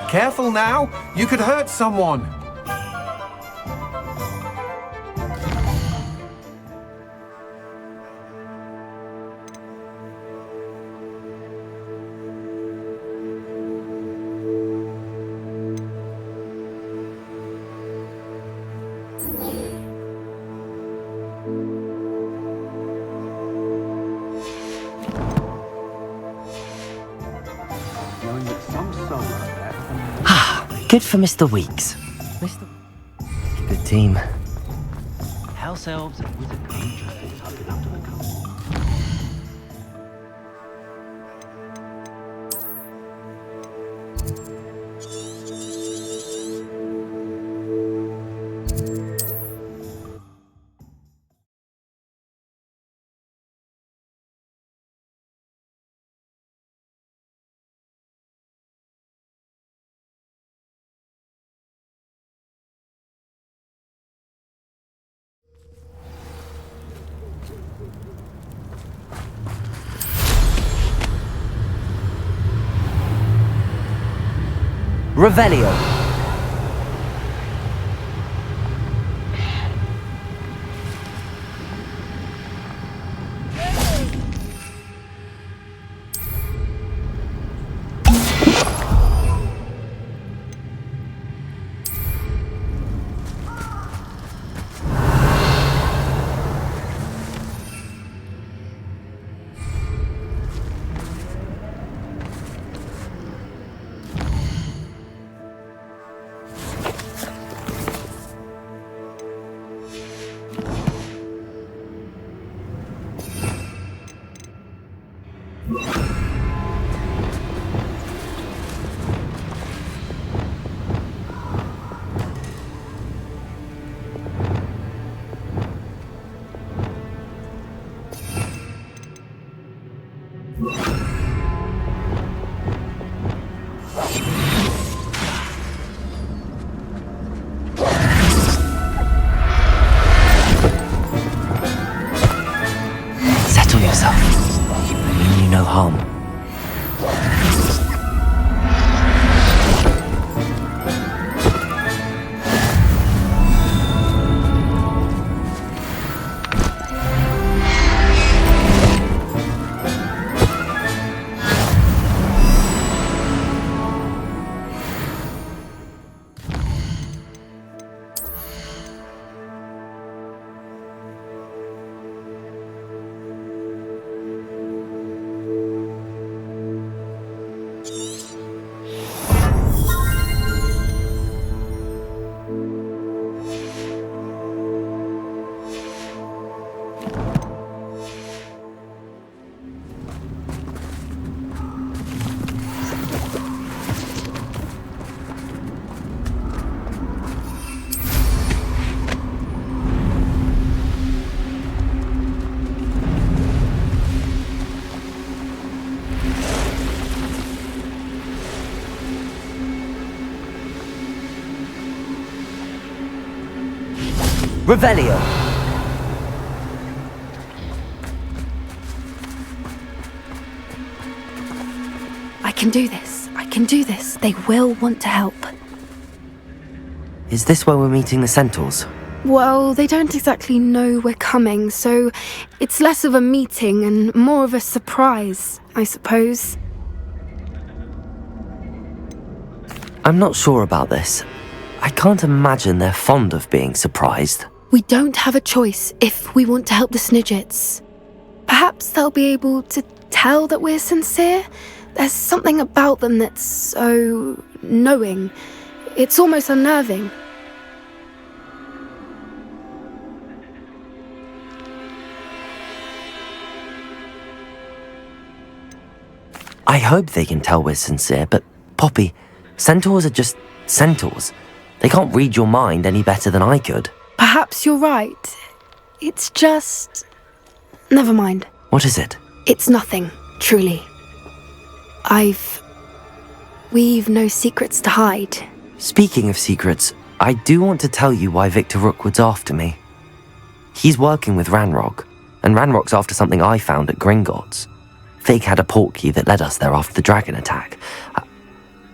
Careful now! You could hurt someone! Good for Mr. Weeks. Good team. House elves and wizard traffic tugging up to the coast. Revelio. Settle yourself. I mean you no harm. Revelio. I can do this. I can do this. They will want to help. Is this where we're meeting the Centaurs? Well, they don't exactly know we're coming, so it's less of a meeting and more of a surprise, I suppose. I'm not sure about this. I can't imagine they're fond of being surprised. We don't have a choice if we want to help the Snidgets. Perhaps they'll be able to tell that we're sincere. There's something about them that's so knowing. It's almost unnerving. I hope they can tell we're sincere, but Poppy, Centaurs are just Centaurs. They can't read your mind any better than I could. Perhaps you're right. It's just... Never mind. What is it? It's nothing, truly. We've no secrets to hide. Speaking of secrets, I do want to tell you why Victor Rookwood's after me. He's working with Ranrock, and Ranrock's after something I found at Gringotts. Fig had a portkey that led us there after the dragon attack.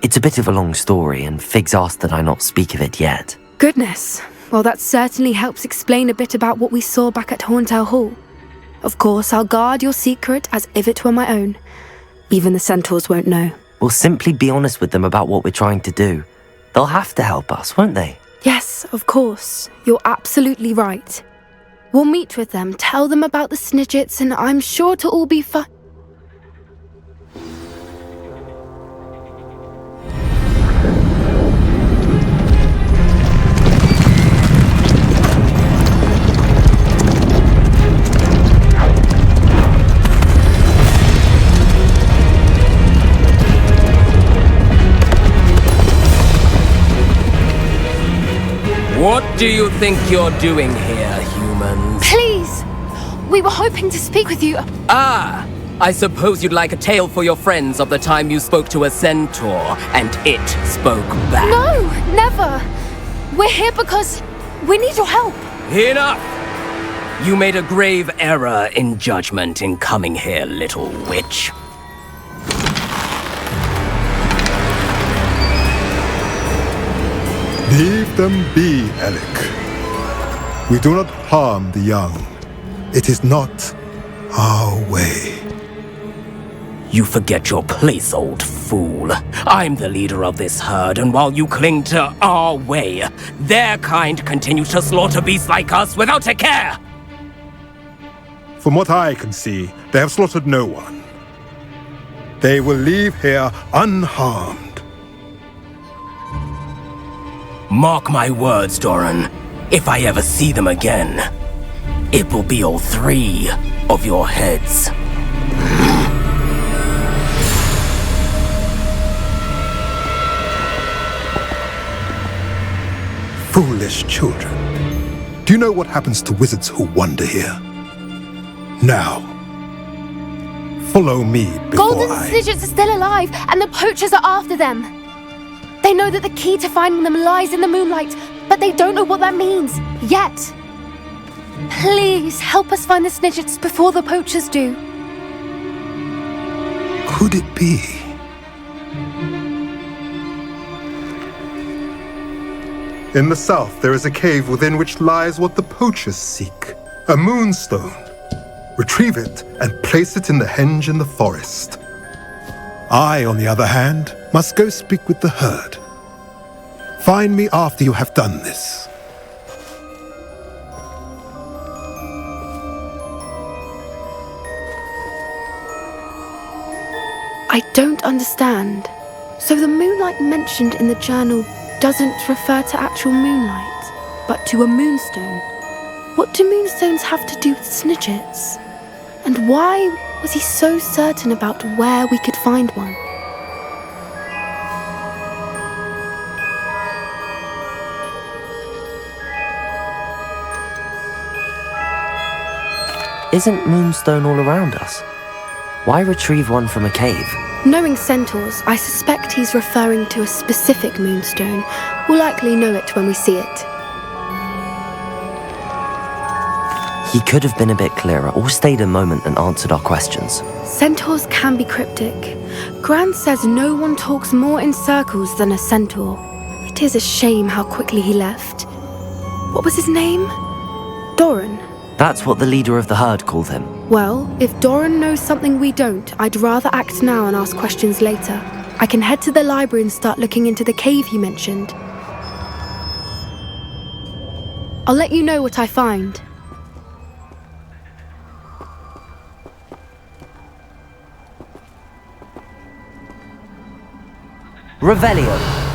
It's a bit of a long story, and Fig's asked that I not speak of it yet. Goodness. Well, that certainly helps explain a bit about what we saw back at Horntail Hall. Of course, I'll guard your secret as if it were my own. Even the centaurs won't know. We'll simply be honest with them about what we're trying to do. They'll have to help us, won't they? Yes, of course. You're absolutely right. We'll meet with them, tell them about the Snidgets, and I'm sure it'll all be fine. What do you think you're doing here, humans? Please! We were hoping to speak with you. Ah! I suppose you'd like a tale for your friends of the time you spoke to a centaur, and it spoke back. No, never! We're here because we need your help. Enough! You made a grave error in judgment in coming here, little witch. Leave them be, Alec. We do not harm the young. It is not our way. You forget your place, old fool. I'm the leader of this herd, and while you cling to our way, their kind continue to slaughter beasts like us without a care! From what I can see, they have slaughtered no one. They will leave here unharmed. Mark my words, Doran. If I ever see them again, it will be all 3 of your heads. Foolish children. Do you know what happens to wizards who wander here? Now, follow me before Golden Snidgets are still alive, and the poachers are after them. They know that the key to finding them lies in the moonlight, but they don't know what that means, yet. Please, help us find the Snidgets before the poachers do. Could it be? In the south, there is a cave within which lies what the poachers seek. A moonstone. Retrieve it and place it in the henge in the forest. I, on the other hand, must go speak with the herd. Find me after you have done this. I don't understand. So the moonlight mentioned in the journal doesn't refer to actual moonlight, but to a moonstone. What do moonstones have to do with Snidgets? And why was he so certain about where we could find one? Isn't Moonstone all around us? Why retrieve one from a cave? Knowing centaurs, I suspect he's referring to a specific moonstone. We'll likely know it when we see it. He could have been a bit clearer, or stayed a moment and answered our questions. Centaurs can be cryptic. Gran says no one talks more in circles than a centaur. It is a shame how quickly he left. What was his name? Doran. That's what the leader of the herd called him. Well, if Doran knows something we don't, I'd rather act now and ask questions later. I can head to the library and start looking into the cave you mentioned. I'll let you know what I find. Revelio.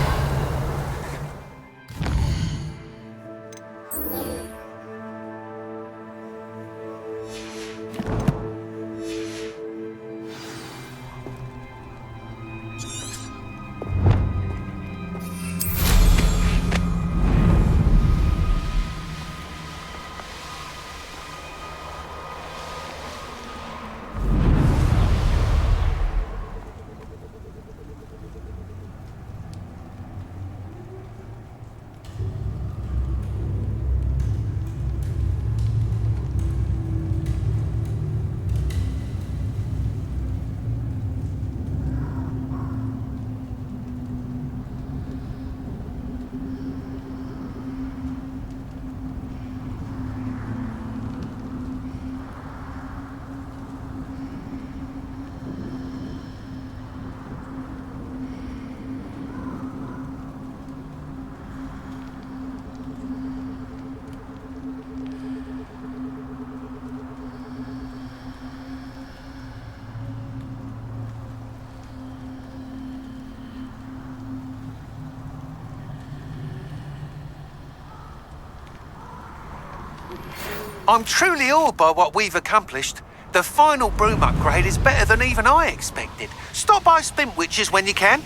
I'm truly awed by what we've accomplished. The final broom upgrade is better than even I expected. Stop by Spintwitches when you can.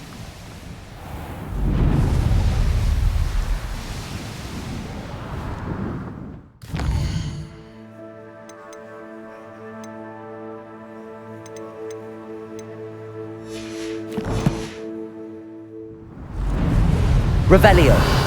Revelio.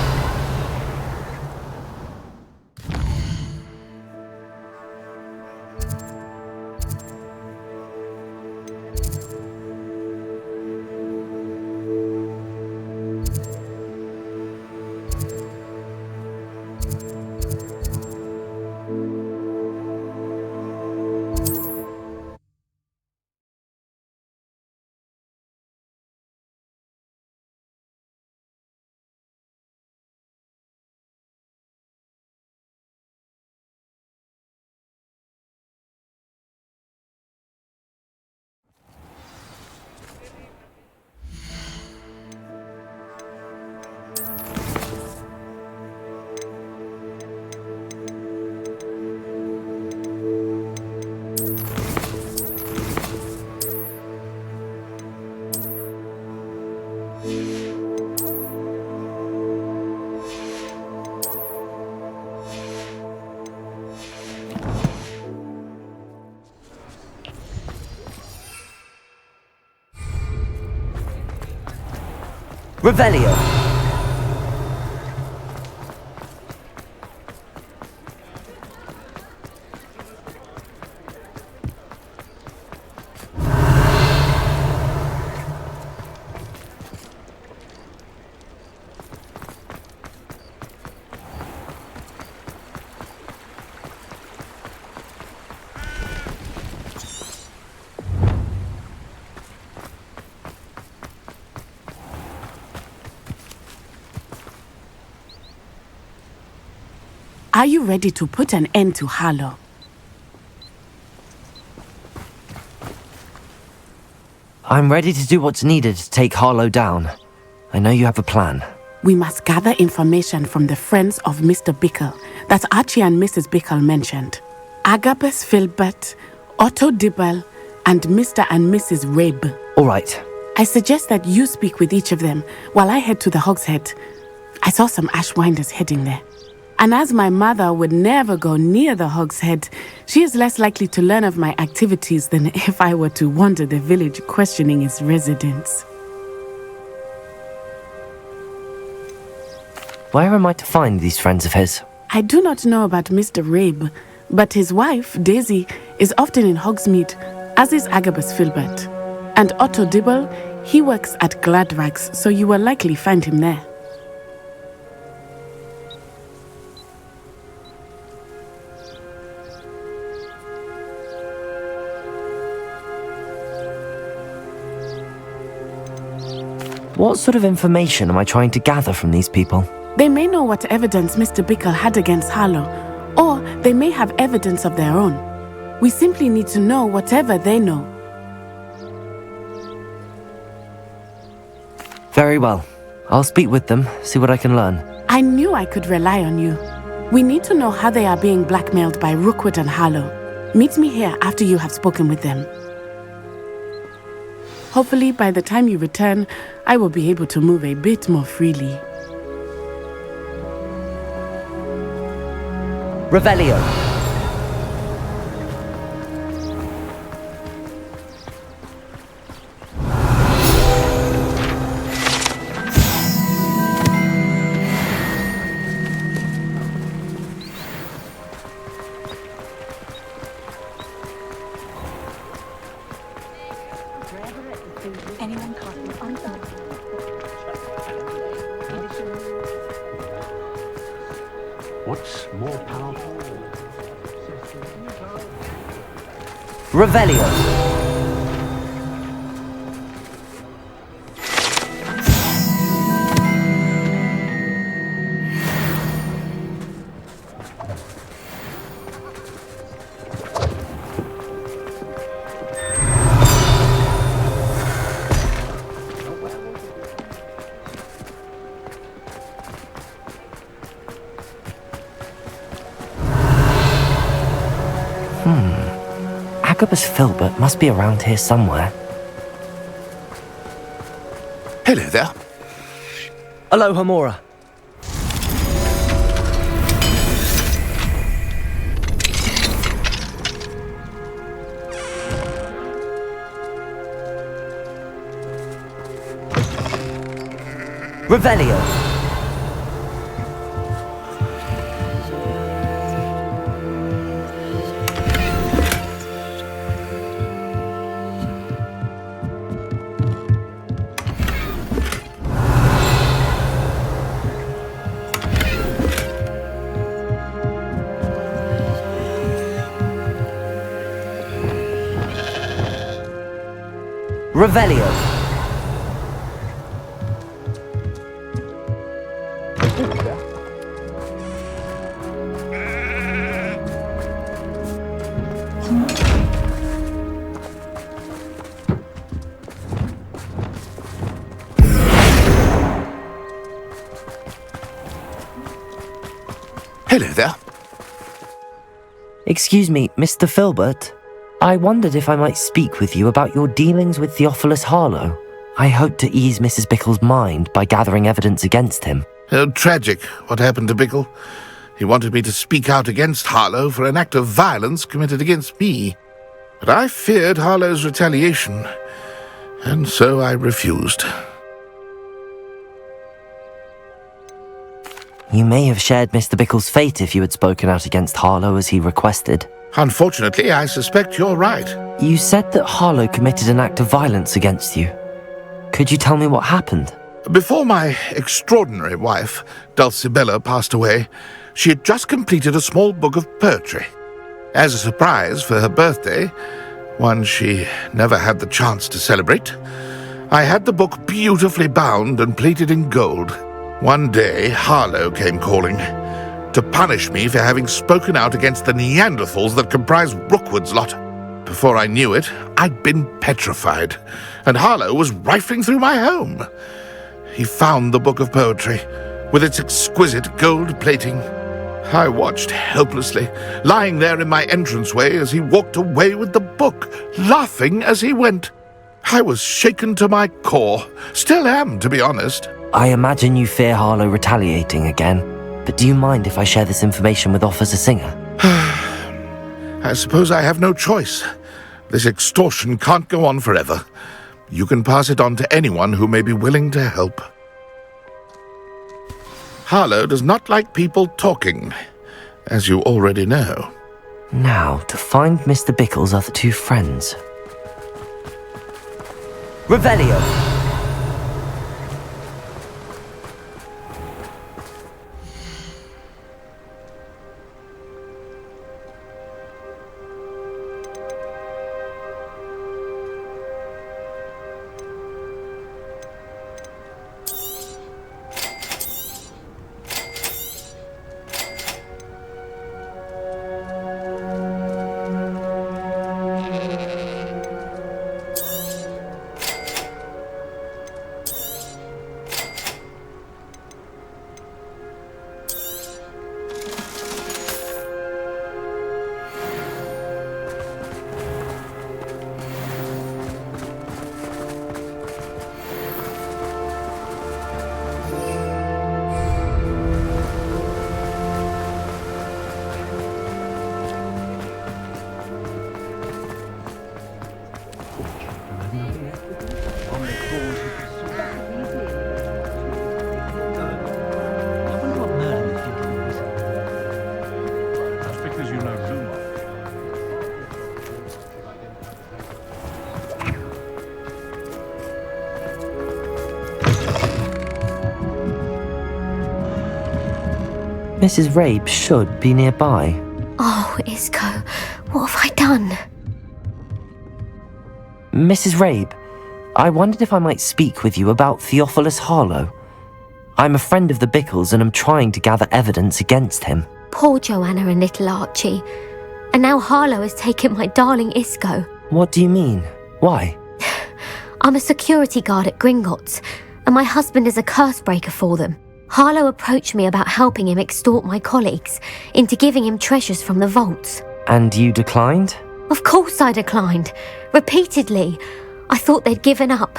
Revelio. Are you ready to put an end to Harlow? I'm ready to do what's needed to take Harlow down. I know you have a plan. We must gather information from the friends of Mr. Bickle that Archie and Mrs. Bickle mentioned. Agabus Filbert, Otto Dibble, and Mr. and Mrs. Rabe. All right. I suggest that you speak with each of them while I head to the Hog's Head. I saw some Ashwinders heading there. And as my mother would never go near the Hog's Head, she is less likely to learn of my activities than if I were to wander the village questioning its residents. Where am I to find these friends of his? I do not know about Mr. Rabe, but his wife, Daisy, is often in Hogsmeade, as is Agabus Filbert. And Otto Dibble, he works at Gladrags, so you will likely find him there. What sort of information am I trying to gather from these people? They may know what evidence Mr. Bickle had against Harlow, or they may have evidence of their own. We simply need to know whatever they know. Very well. I'll speak with them, see what I can learn. I knew I could rely on you. We need to know how they are being blackmailed by Rookwood and Harlow. Meet me here after you have spoken with them. Hopefully, by the time you return, I will be able to move a bit more freely. Revelio. Anyone talking on phone? What's more powerful? Revelio. Succubus Filbert must be around here somewhere. Hello there. Aloha, Mora. Revelio. Revelio. Hello there. Excuse me, Mr. Filbert. I wondered if I might speak with you about your dealings with Theophilus Harlow. I hope to ease Mrs. Bickle's mind by gathering evidence against him. Oh, tragic what happened to Bickle. He wanted me to speak out against Harlow for an act of violence committed against me. But I feared Harlow's retaliation, and so I refused. You may have shared Mr. Bickle's fate if you had spoken out against Harlow as he requested. Unfortunately, I suspect you're right. You said that Harlow committed an act of violence against you. Could you tell me what happened? Before my extraordinary wife, Dulcibella, passed away, she had just completed a small book of poetry. As a surprise for her birthday, one she never had the chance to celebrate, I had the book beautifully bound and plated in gold. One day, Harlow came calling to punish me for having spoken out against the Neanderthals that comprise Rookwood's lot. Before I knew it, I'd been petrified, and Harlow was rifling through my home. He found the book of poetry, with its exquisite gold plating. I watched helplessly, lying there in my entranceway as he walked away with the book, laughing as he went. I was shaken to my core, still am, to be honest. I imagine you fear Harlow retaliating again, but do you mind if I share this information with Officer Singer? I suppose I have no choice. This extortion can't go on forever. You can pass it on to anyone who may be willing to help. Harlow does not like people talking, as you already know. Now, to find Mr. Bickle's other two friends. Revelio! Mrs. Rabe should be nearby. Oh, Isco, what have I done? Mrs. Rabe, I wondered if I might speak with you about Theophilus Harlow. I'm a friend of the Bickles and am trying to gather evidence against him. Poor Joanna and little Archie. And now Harlow has taken my darling Isco. What do you mean? Why? I'm a security guard at Gringotts, and my husband is a curse breaker for them. Harlow approached me about helping him extort my colleagues into giving him treasures from the vaults. And you declined? Of course I declined. Repeatedly. I thought they'd given up,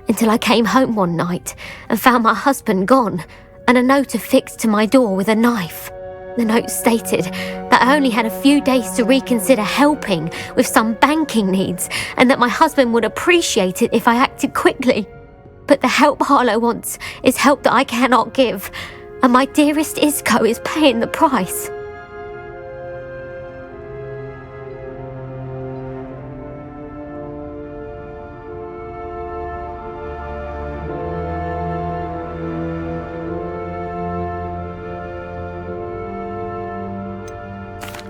until I came home one night and found my husband gone, and a note affixed to my door with a knife. The note stated that I only had a few days to reconsider helping with some banking needs, and that my husband would appreciate it if I acted quickly. But the help Harlow wants is help that I cannot give, and my dearest Isco is paying the price.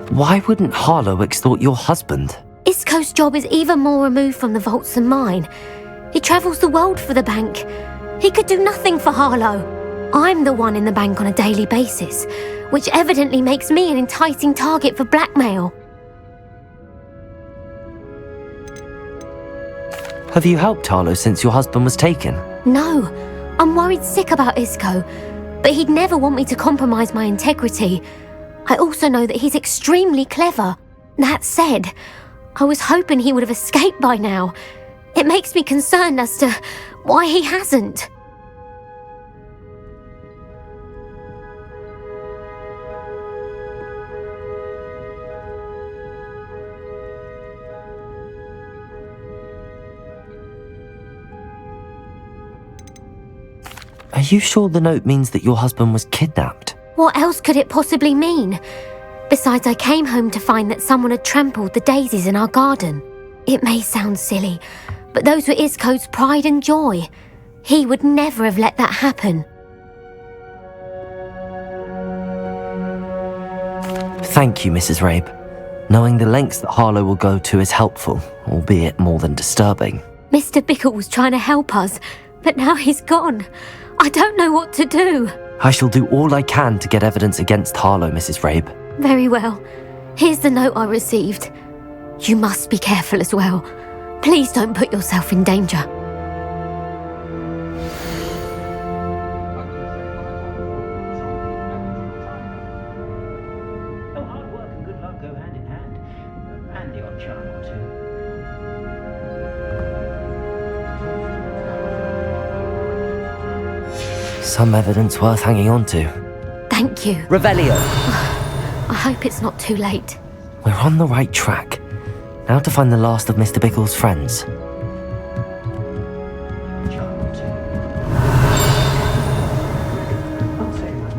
Why wouldn't Harlow extort your husband? Isco's job is even more removed from the vaults than mine. He travels the world for the bank. He could do nothing for Harlow. I'm the one in the bank on a daily basis, which evidently makes me an enticing target for blackmail. Have you helped Harlow since your husband was taken? No, I'm worried sick about Isco, but he'd never want me to compromise my integrity. I also know that he's extremely clever. That said, I was hoping he would have escaped by now. It makes me concerned as to why he hasn't. Are you sure the note means that your husband was kidnapped? What else could it possibly mean? Besides, I came home to find that someone had trampled the daisies in our garden. It may sound silly, but those were Isco's pride and joy. He would never have let that happen. Thank you, Mrs. Rabe. Knowing the lengths that Harlow will go to is helpful, albeit more than disturbing. Mr. Bickle was trying to help us, but now he's gone. I don't know what to do. I shall do all I can to get evidence against Harlow, Mrs. Rabe. Very well. Here's the note I received. You must be careful as well. Please don't put yourself in danger. Oh, hard work and good luck go hand in hand. And the odd charm or two. Some evidence worth hanging on to. Thank you. Revelio! I hope it's not too late. We're on the right track. Now to find the last of Mr. Bickle's friends. Charm or two. I'll say my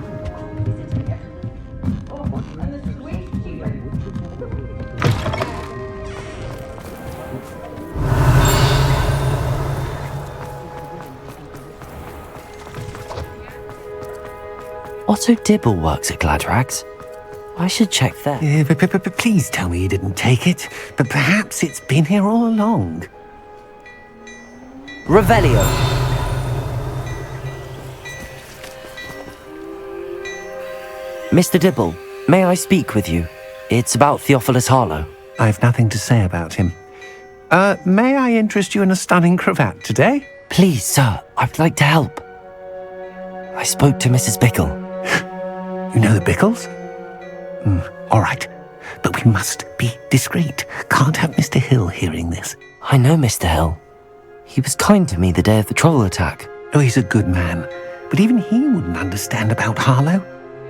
mind. Oh, and the sweet tea. Otto Dibble works at Gladrags. I should check there. Please tell me you didn't take it, but perhaps it's been here all along. Revelio! Mr. Dibble, may I speak with you? It's about Theophilus Harlow. I've nothing to say about him. May I interest you in a stunning cravat today? Please, sir, I'd like to help. I spoke to Mrs. Bickle. You know the Bickles? All right, but we must be discreet. Can't have Mr. Hill hearing this. I know Mr. Hill. He was kind to me the day of the troll attack. Oh, he's a good man, but even he wouldn't understand about Harlow.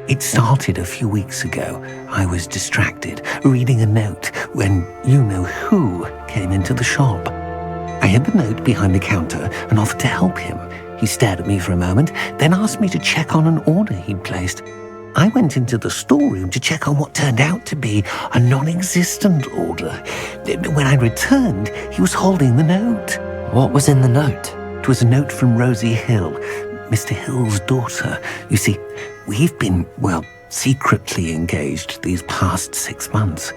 It started a few weeks ago. I was distracted, reading a note, when you-know-who came into the shop. I hid the note behind the counter and offered to help him. He stared at me for a moment, then asked me to check on an order he'd placed. I went into the storeroom to check on what turned out to be a non-existent order. When I returned, he was holding the note. What was in the note? It was a note from Rosie Hill, Mr. Hill's daughter. You see, we've been, secretly engaged these past 6 months.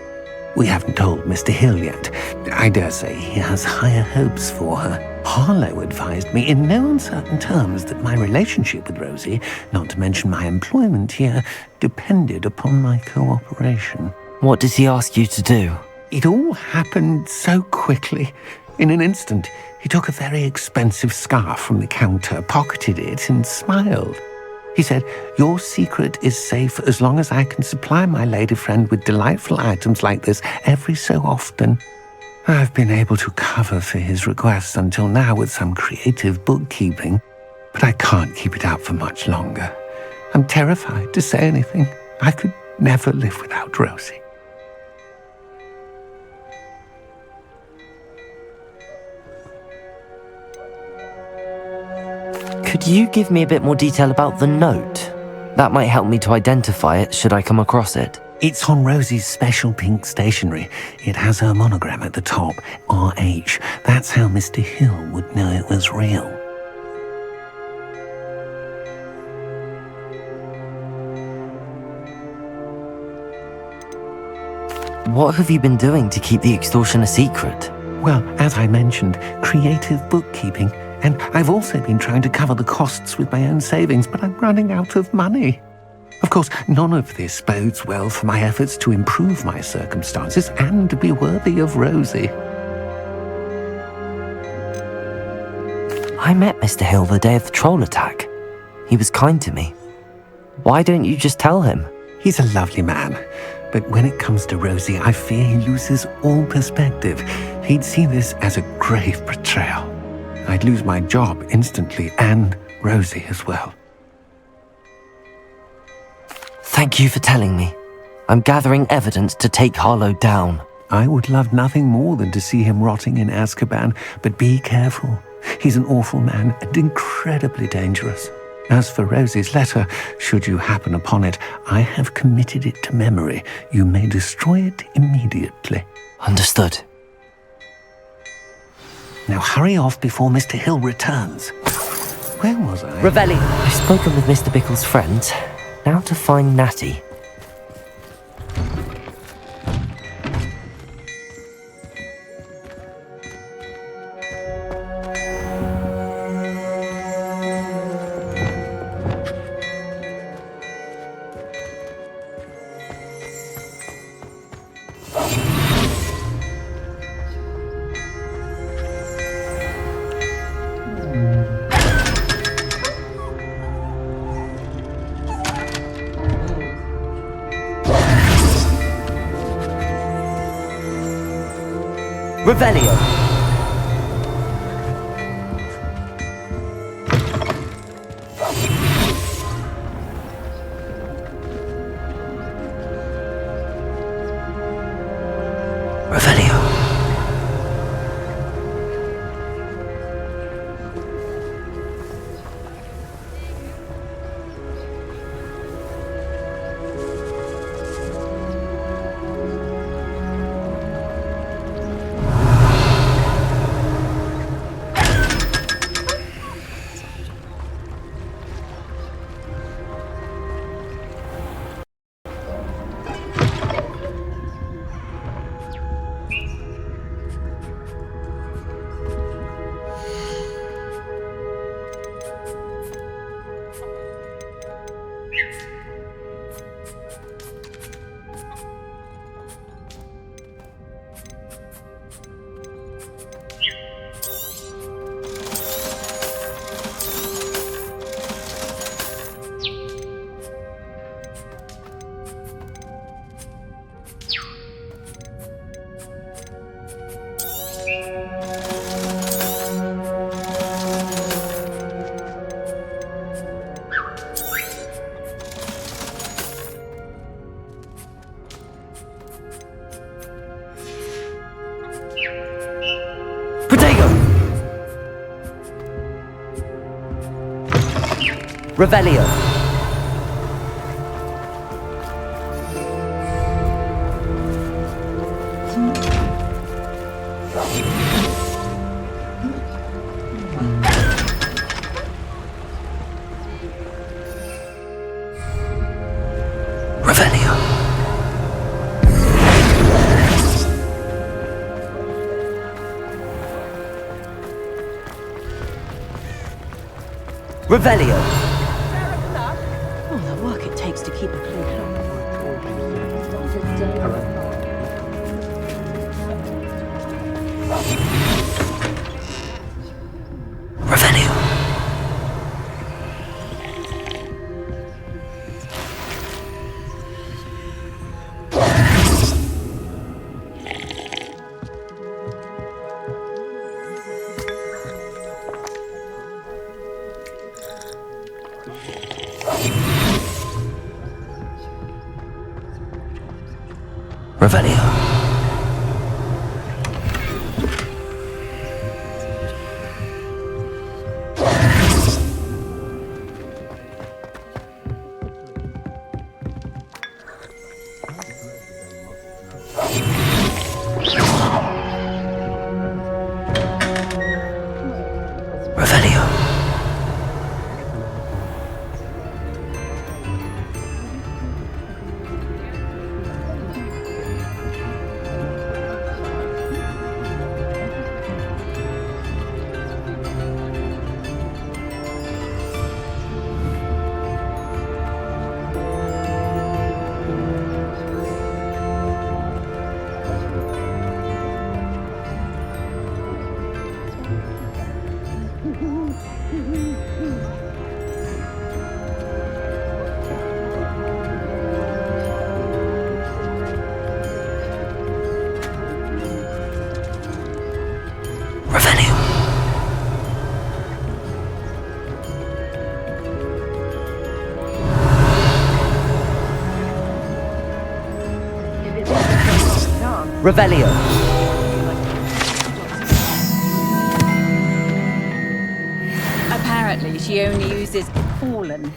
We haven't told Mr. Hill yet. I dare say he has higher hopes for her. Harlow advised me in no uncertain terms that my relationship with Rosie, not to mention my employment here, depended upon my cooperation. What did he ask you to do? It all happened so quickly. In an instant, he took a very expensive scarf from the counter, pocketed it, and smiled. He said, "Your secret is safe as long as I can supply my lady friend with delightful items like this every so often." I've been able to cover for his requests until now with some creative bookkeeping, but I can't keep it up for much longer. I'm terrified to say anything. I could never live without Rosie. Could you give me a bit more detail about the note? That might help me to identify it should I come across it. It's on Rosie's special pink stationery. It has her monogram at the top, RH. That's how Mr. Hill would know it was real. What have you been doing to keep the extortion a secret? Well, as I mentioned, creative bookkeeping. And I've also been trying to cover the costs with my own savings, but I'm running out of money. Of course, none of this bodes well for my efforts to improve my circumstances and to be worthy of Rosie. I met Mr. Hill the day of the troll attack. He was kind to me. Why don't you just tell him? He's a lovely man, but when it comes to Rosie, I fear he loses all perspective. He'd see this as a grave betrayal. I'd lose my job instantly, and Rosie as well. Thank you for telling me. I'm gathering evidence to take Harlow down. I would love nothing more than to see him rotting in Azkaban, but be careful. He's an awful man and incredibly dangerous. As for Rosie's letter, should you happen upon it, I have committed it to memory. You may destroy it immediately. Understood. Now hurry off before Mr. Hill returns. Where was I? Revelli. I've spoken with Mr. Bickle's friends. Now to find Natty. Revelio. Revelio. Revelio. Revelio. Revelio. To keep a clean Revelio. Revelio. Apparently, she only uses fallen.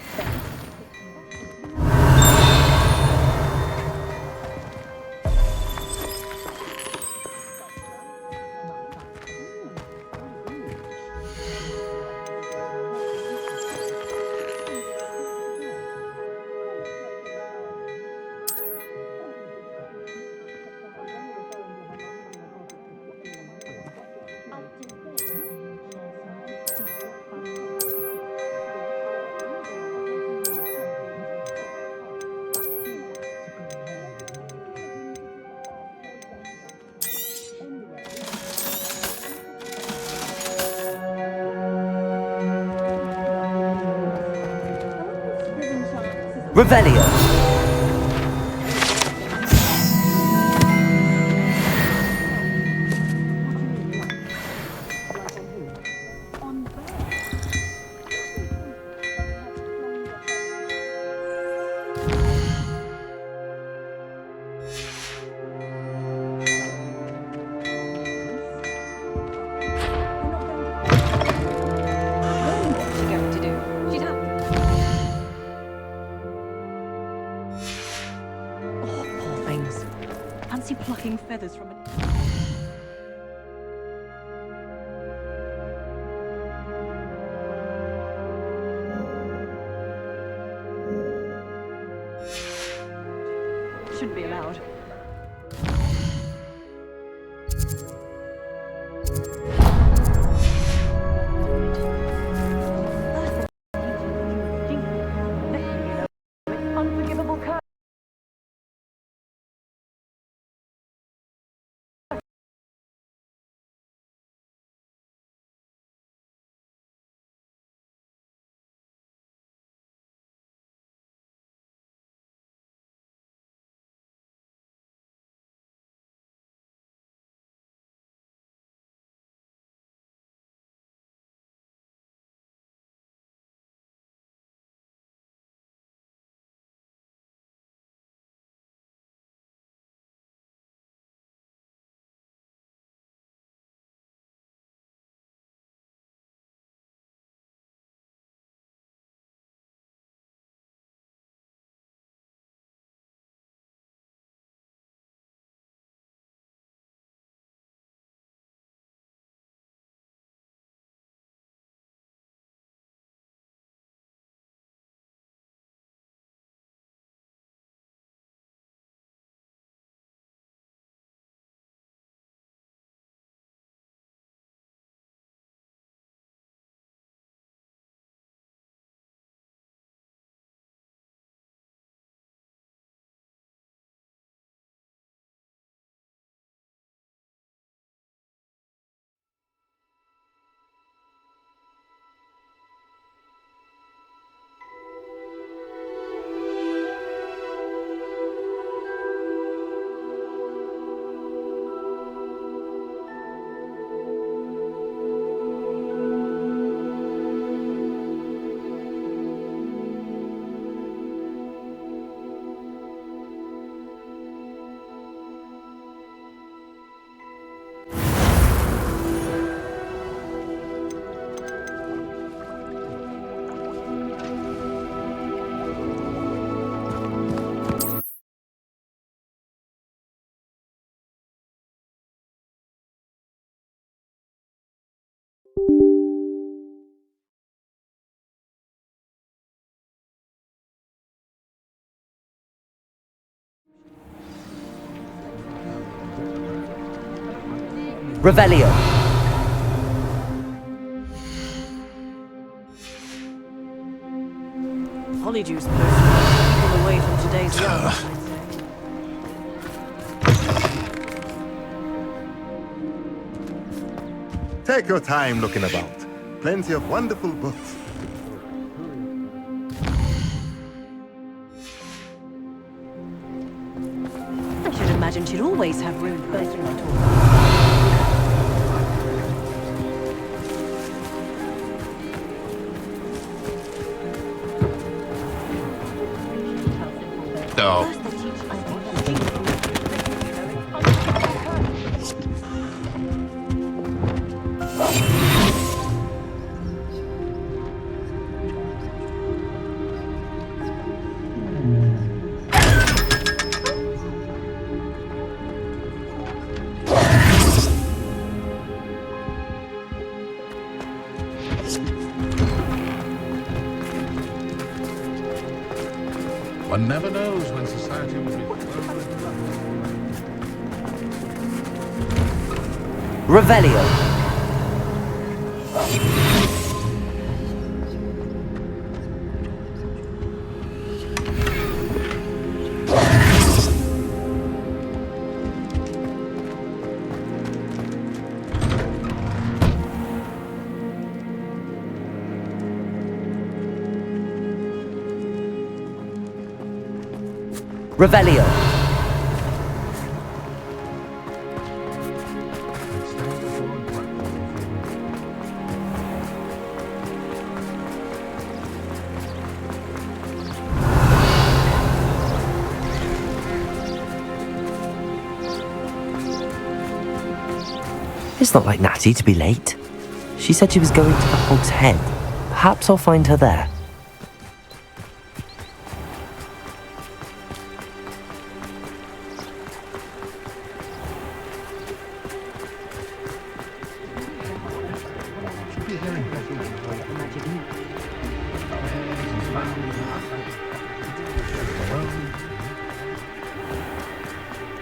Revelio. What's she going to do? She'd have Oh, poor things. Fancy plucking feathers from an... Shouldn't be allowed. Unforgivable curse. Revelio. Polyjuice potion. Pull away from today's young. Take your time looking about. Plenty of wonderful books. I should imagine she'd always have room for better at all. No. One never knows when society will be thrown into Revelio. Revelio. It's not like Natty to be late. She said she was going to the Hog's Head. Perhaps I'll find her there.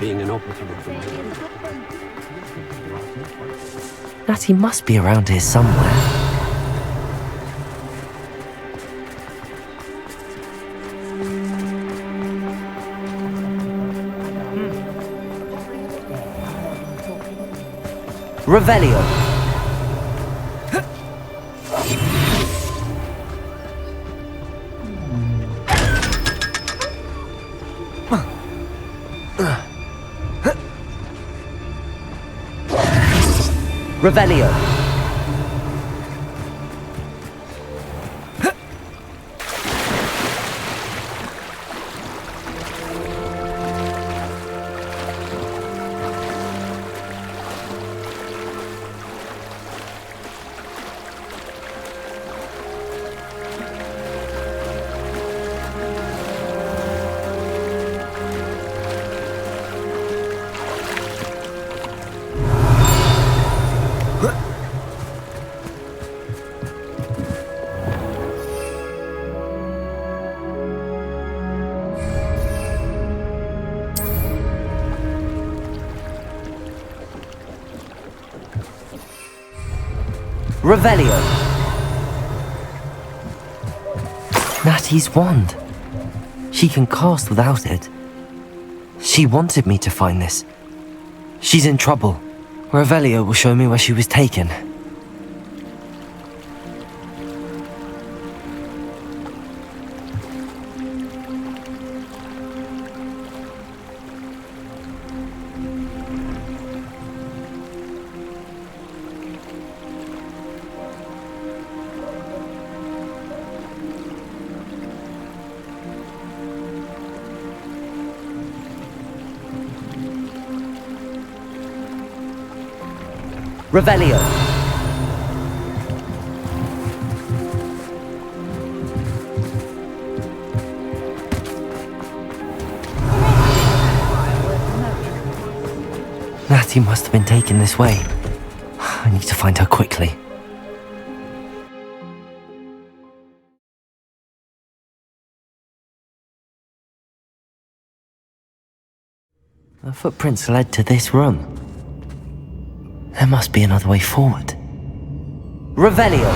Being an operative of the Natty must be around here somewhere. Revelio. Revelio. Revelio. Natty's wand. She can cast without it. She wanted me to find this. She's in trouble. Revelio will show me where she was taken. Revelio. Natty must have been taken this way. I need to find her quickly. The footprints led to this room. There must be another way forward. Revelio.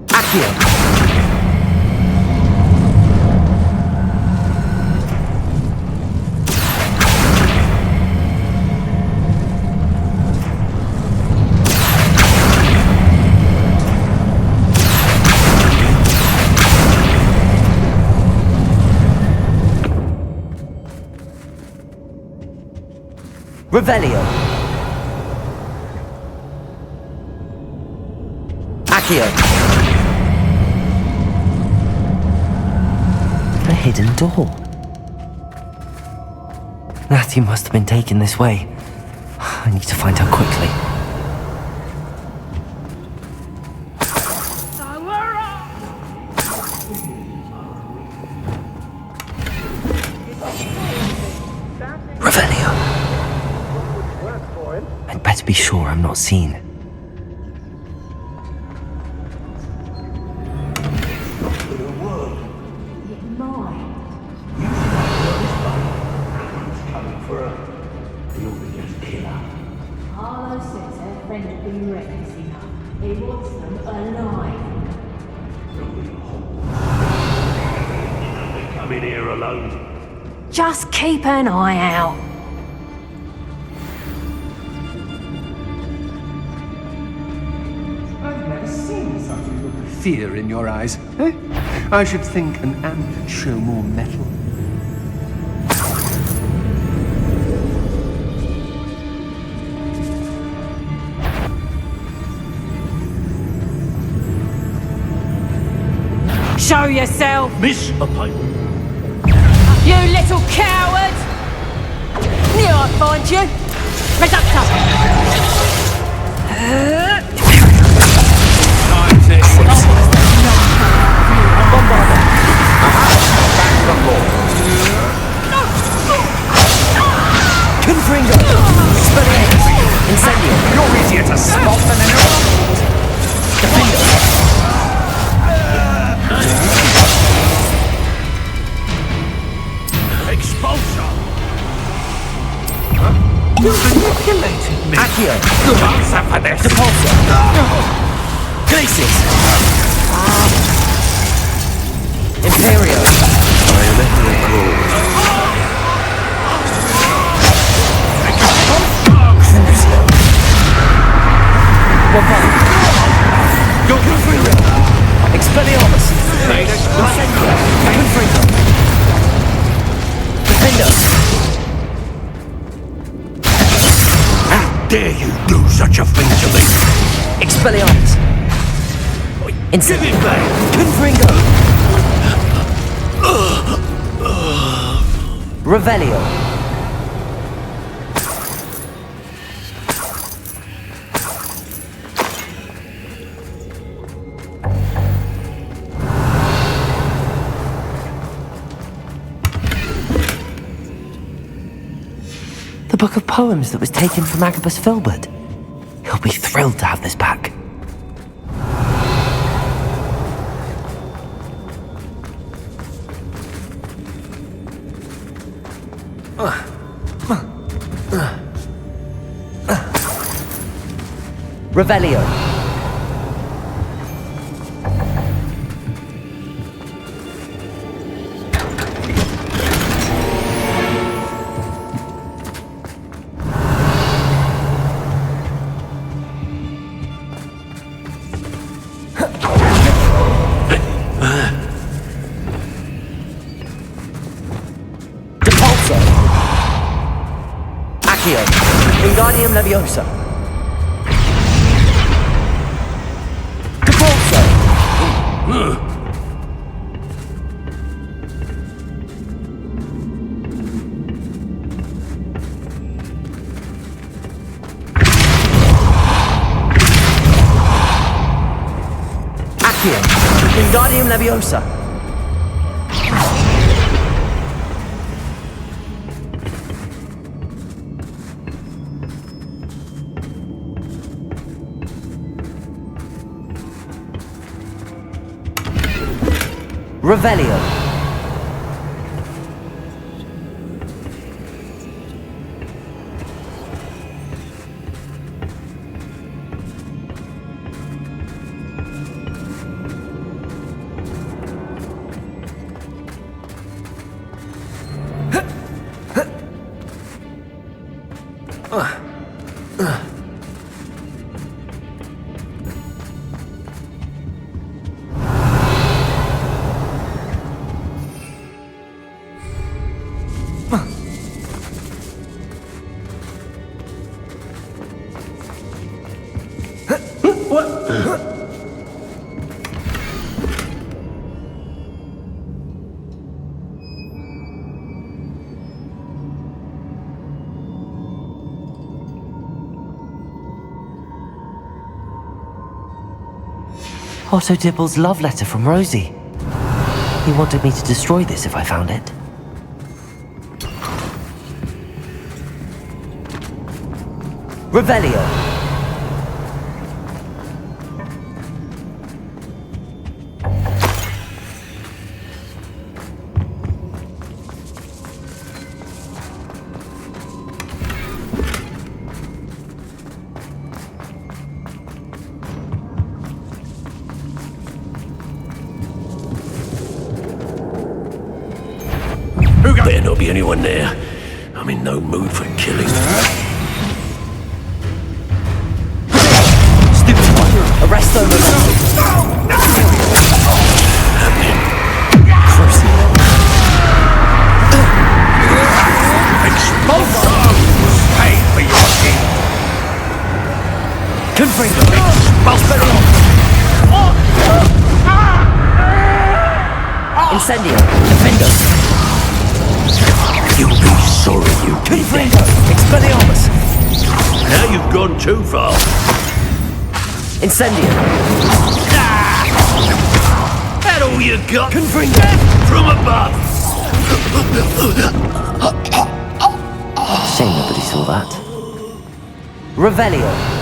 Accio. Revelio. Accio. A hidden door. Natty must have been taken this way. I need to find her quickly. Revelio. I'd better be sure I'm not seen. friend have been reckless enough. He wants them alive. Come in here alone. Just keep an eye out. I've never seen such a look of fear in your eyes. Eh? I should think an ant would show more mettle. Show yourself, Miss a pipe. you little coward! Knew I'd find you. Reductor! Confringo! Spelliates! Incendio! You're easier to spot than anyone. Defender! Expulsor. You manipulated me. Accio! Good answer for this. Depulsor! Glacis! Imperio! Go Confringo. Expelliarmus! Incendio! Confringo! Defender! How dare you do such a thing to me? Expelliarmus! Give it back. Confringo! Revelio! The book of poems that was taken from Agabus Filbert. He'll be thrilled to have this back. Revelio. Depulso. Accio. Wingardium Leviosa. Depulso. Accio. Wingardium Leviosa. Revelio. Otto Dibble's love letter from Rosie. He wanted me to destroy this if I found it. Revelio. better not be anyone there. I'm in no mood for killing. Stupid one! Arrest them! Expulsion! Pay for your deed! Confringo! Expulsion! Incendio! Defendo! You'll be sorry you did Confringo! Expelliarmus! Now you've gone too far. Incendio! That all you got? Confringo! From above! Shame nobody saw that. Revelio!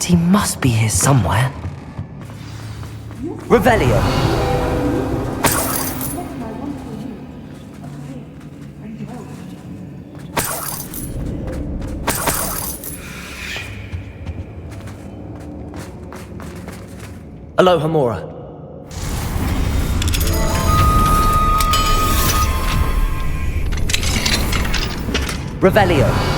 He must be here somewhere. Revelio! Aloha Mora. Revelio.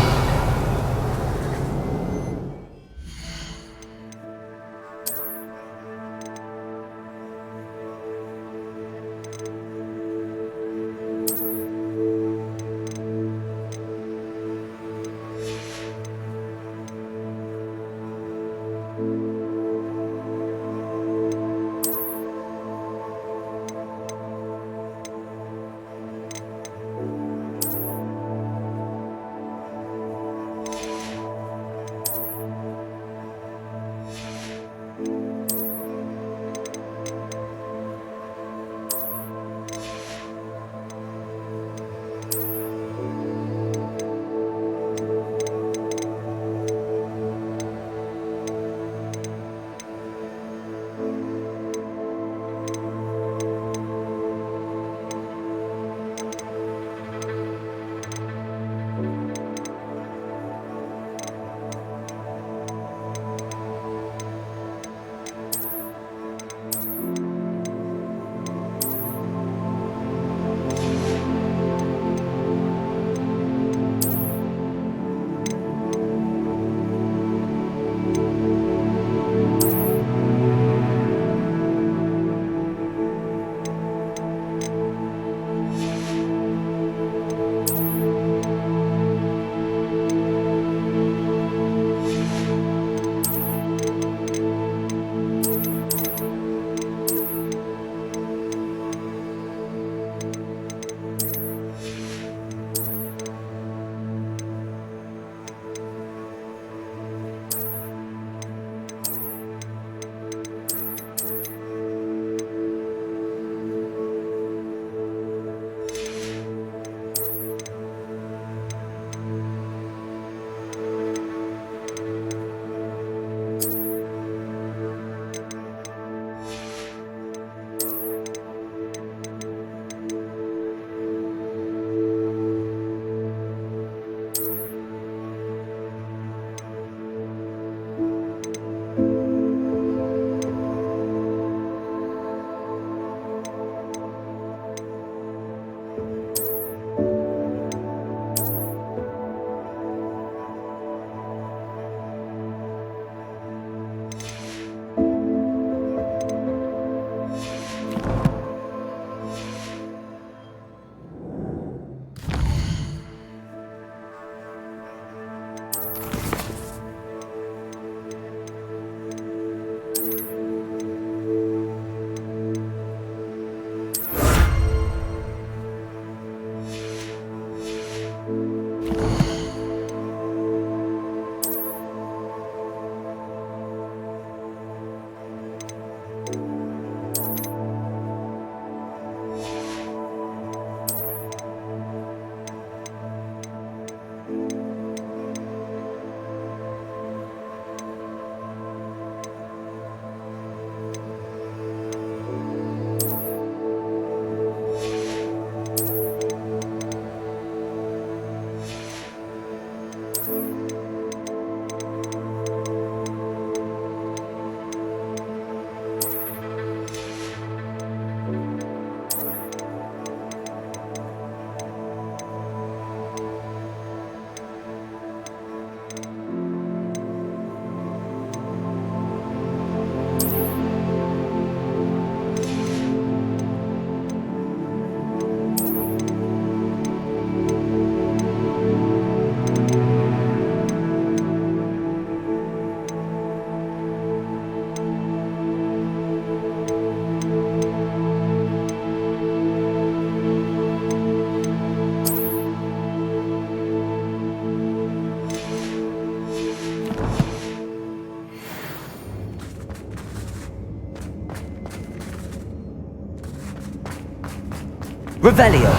Revelio!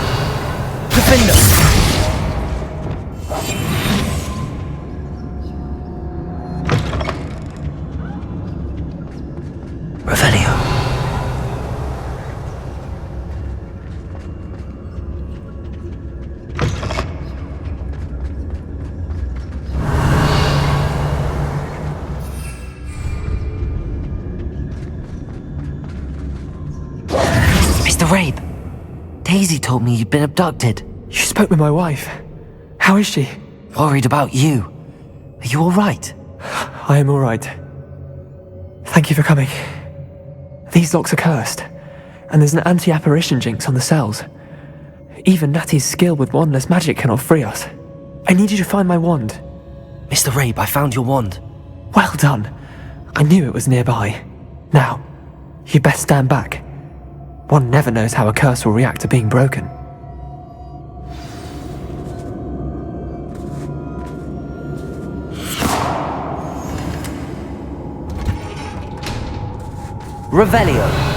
Defendo! Revelio. Mr. Rabe, Daisy told me you'd been abducted. You spoke with my wife. How is she? Worried about you. Are you alright? I am alright. Thank you for coming. These locks are cursed, and there's an anti-apparition jinx on the cells. Even Natty's skill with wandless magic cannot free us. I need you to find my wand. Mr. Rabe, I found your wand. Well done. I knew it was nearby. Now, you best stand back. One never knows how a curse will react to being broken. Revelio.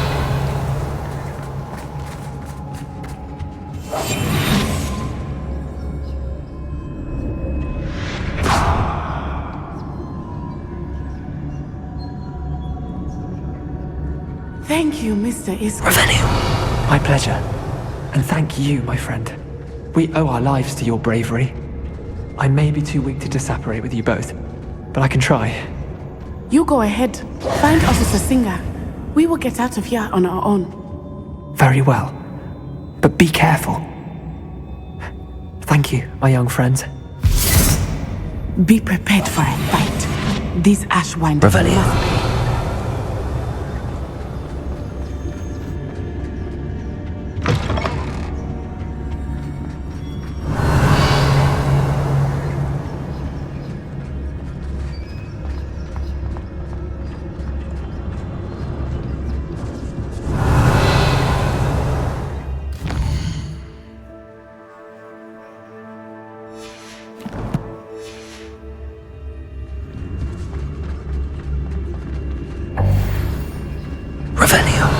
Thank you, Mr. Isco. Revelio. My pleasure. And thank you, my friend. We owe our lives to your bravery. I may be too weak to disapparate with you both, but I can try. You go ahead. Find Officer Singer. We will get out of here on our own. Very well. But be careful. Thank you, my young friends. Be prepared for a fight. These Ashwinders Revelio. must be. Revelio.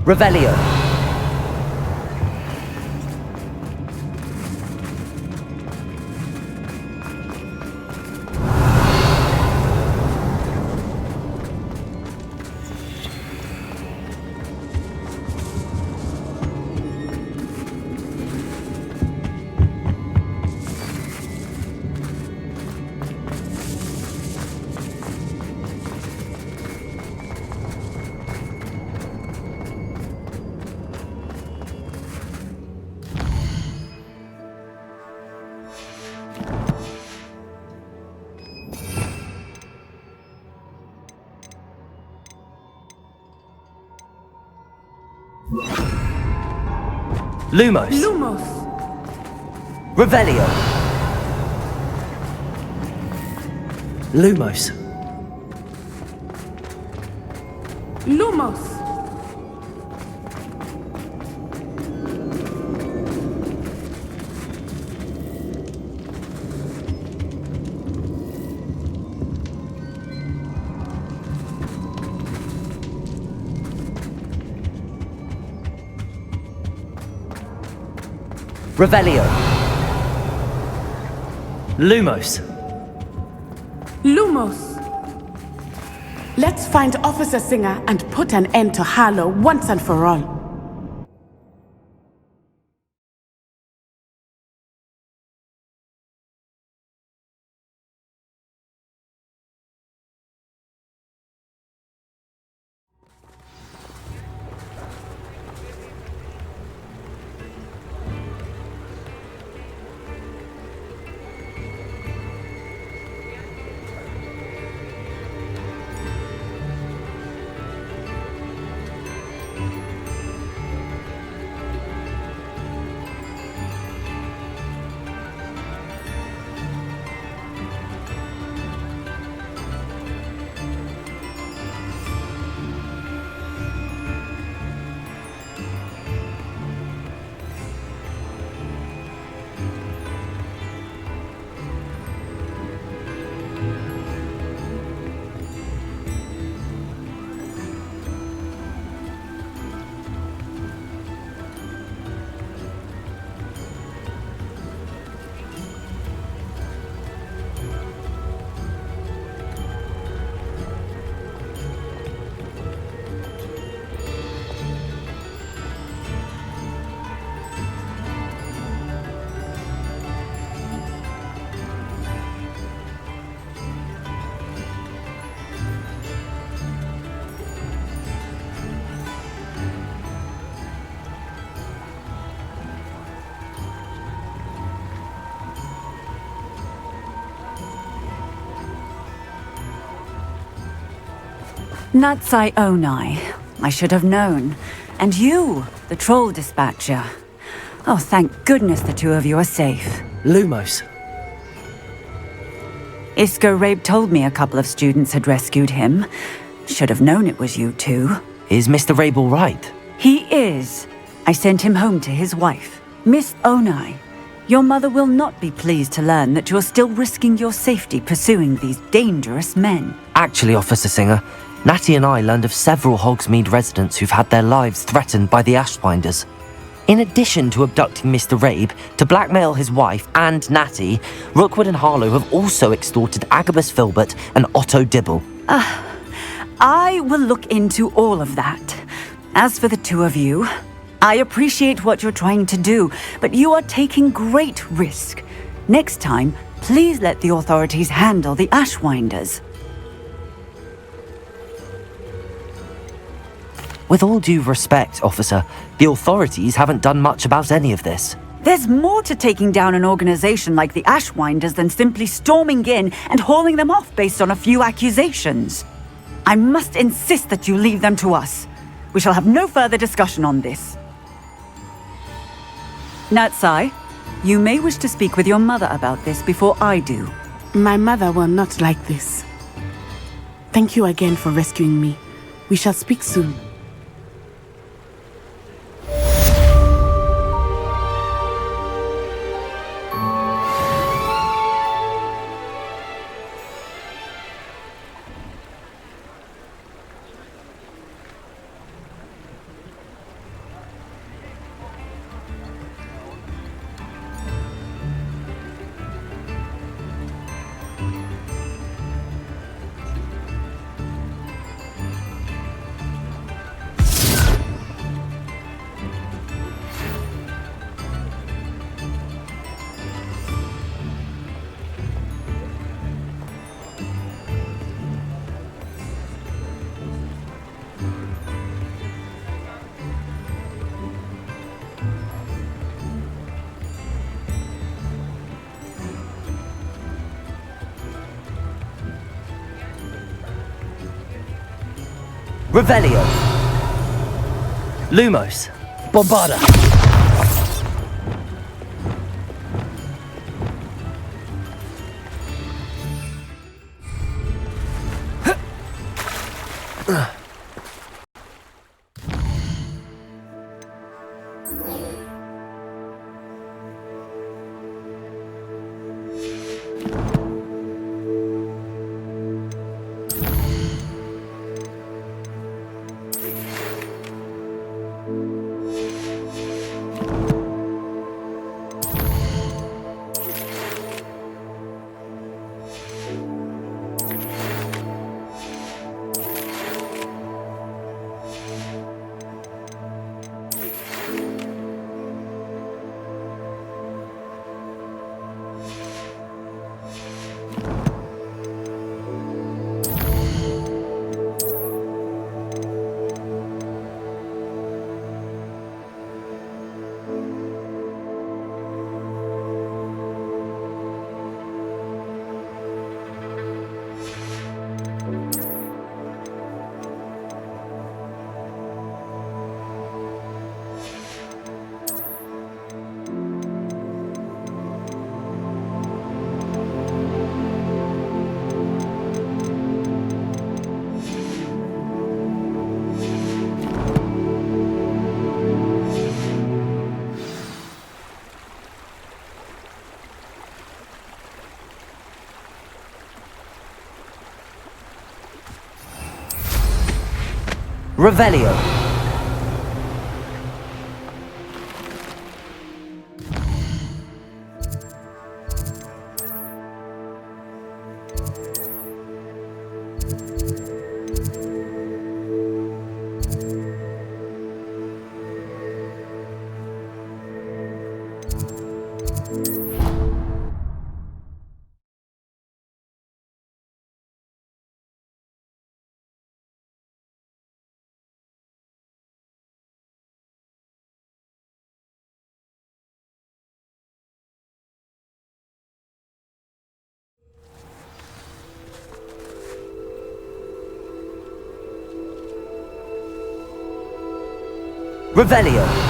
Revelio. Lumos. Lumos. Revelio. Lumos. Lumos. Revelio. Lumos. Lumos. Let's find Officer Singer and put an end to Harlow once and for all. Natsai Onai. I should have known. And you, the troll dispatcher. Oh, thank goodness the two of you are safe. Lumos. Isco Rabe told me a couple of students had rescued him. Should have known it was you two. Is Mr. Rabe all right? He is. I sent him home to his wife. Miss Onai, your mother will not be pleased to learn that you're still risking your safety pursuing these dangerous men. Actually, Officer Singer, Natty and I learned of several Hogsmeade residents who've had their lives threatened by the Ashwinders. In addition to abducting Mr. Rabe to blackmail his wife and Natty, Rookwood and Harlow have also extorted Agabus Filbert and Otto Dibble. I will look into all of that. As for the two of you, I appreciate what you're trying to do, but you are taking great risk. Next time, please let the authorities handle the Ashwinders. With all due respect, officer, the authorities haven't done much about any of this. There's more to taking down an organization like the Ashwinders than simply storming in and hauling them off based on a few accusations. I must insist that you leave them to us. We shall have no further discussion on this. Natsai, you may wish to speak with your mother about this before I do. My mother will not like this. Thank you again for rescuing me. We shall speak soon. Revelio. Lumos. Bombarda. Revelio. Revelio.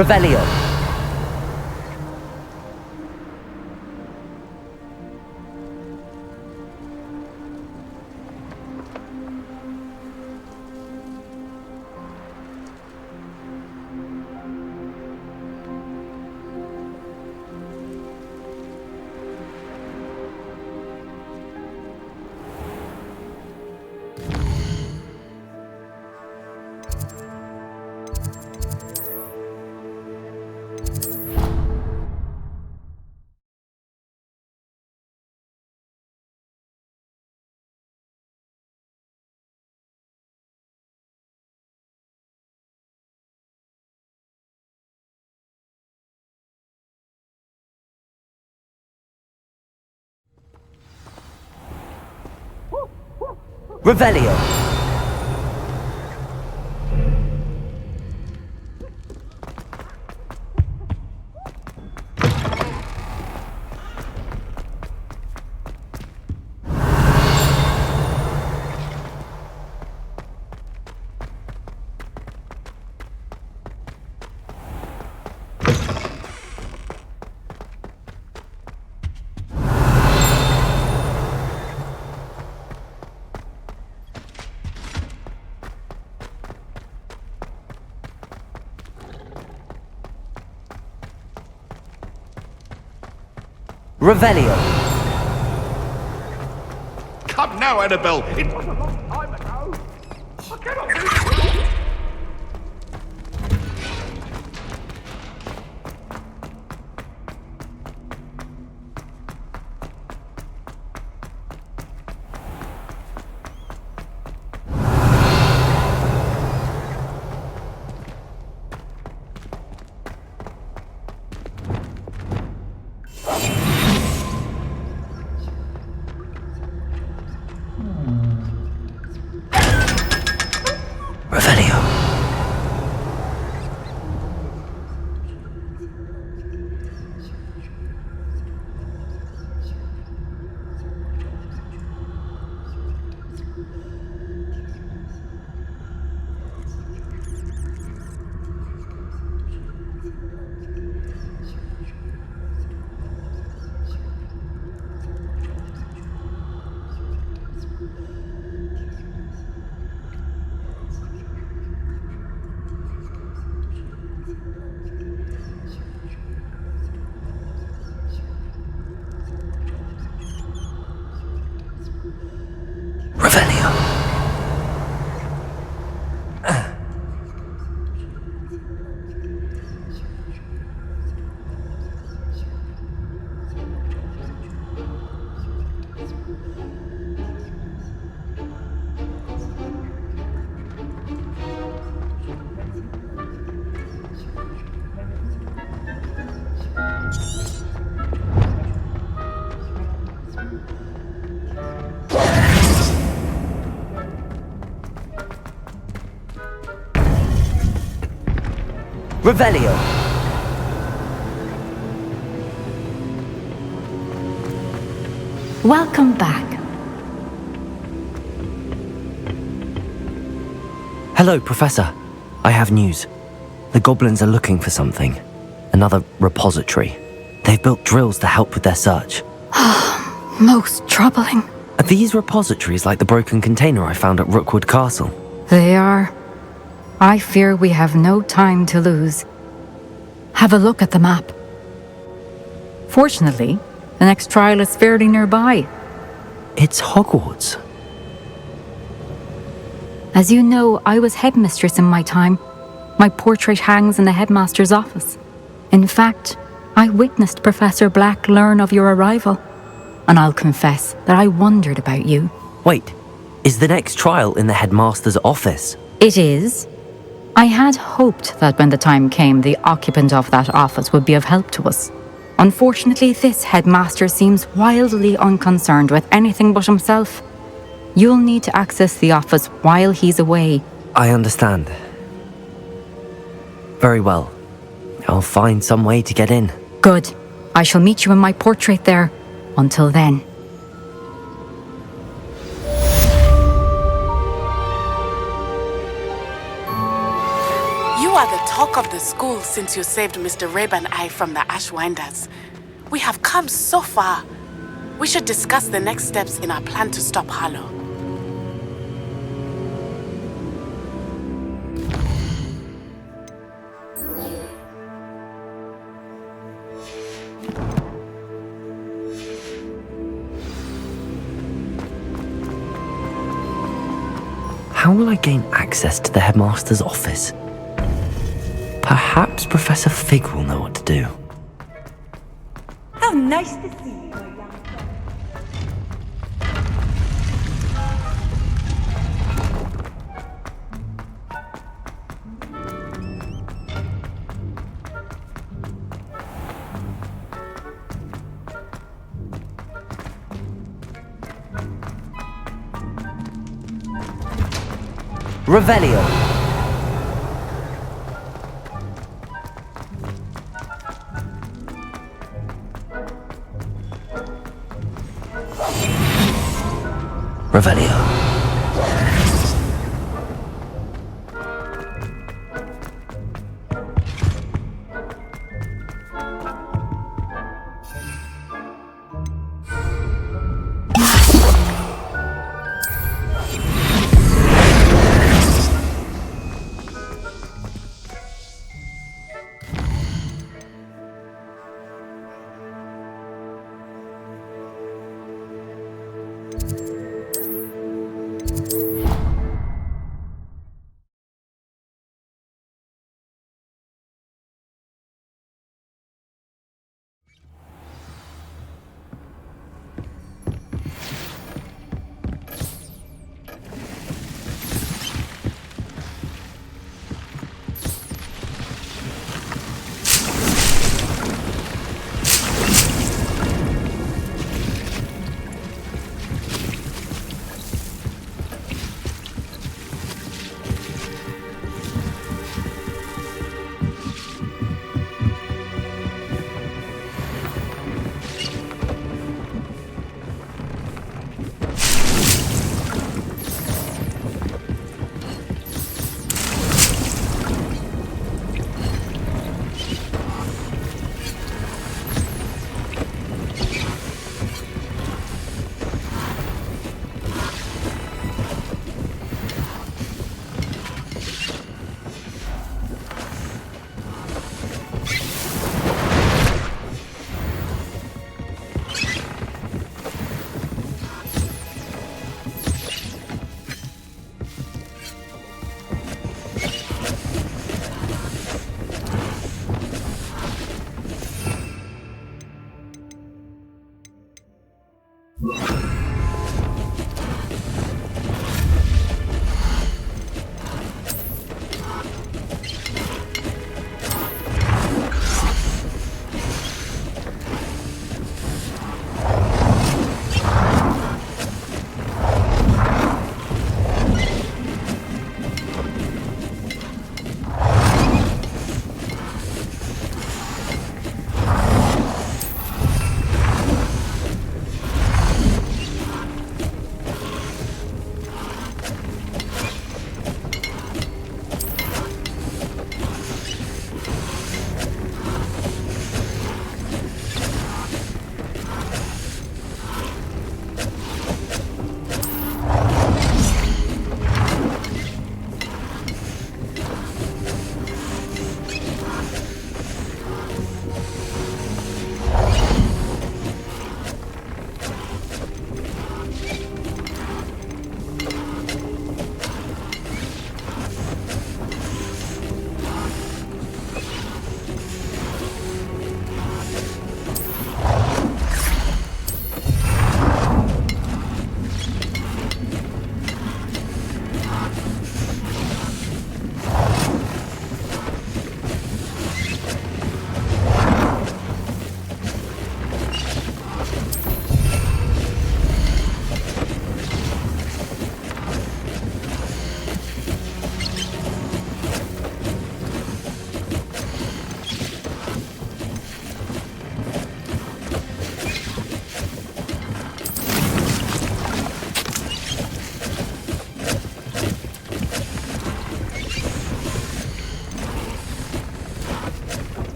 Revelio. Revelio. Revelio. Come now, Annabelle. Revelio. Welcome back. Hello, Professor. I have news. The goblins are looking for something. Another repository. They've built drills to help with their search. Most troubling. Are these repositories like the broken container I found at Rookwood Castle? They are. I fear we have no time to lose. Have a look at the map. Fortunately, the next trial is fairly nearby. It's Hogwarts. As you know, I was headmistress in my time. My portrait hangs in the headmaster's office. In fact, I witnessed Professor Black learn of your arrival, and I'll confess that I wondered about you. Wait, is the next trial in the headmaster's office? It is. I had hoped that when the time came, the occupant of that office would be of help to us. Unfortunately, this headmaster seems wildly unconcerned with anything but himself. You'll need to access the office while he's away. I understand. Very well. I'll find some way to get in. Good. I shall meet you in my portrait there. Until then. You are the talk of the school since you saved Mr. Rabe and I from the Ashwinders. We have come so far. We should discuss the next steps in our plan to stop Harlow. How will I gain access to the headmaster's office? Perhaps Professor Fig will know what to do. How nice to see you, my young Revelio. Revelio.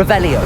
Revelio.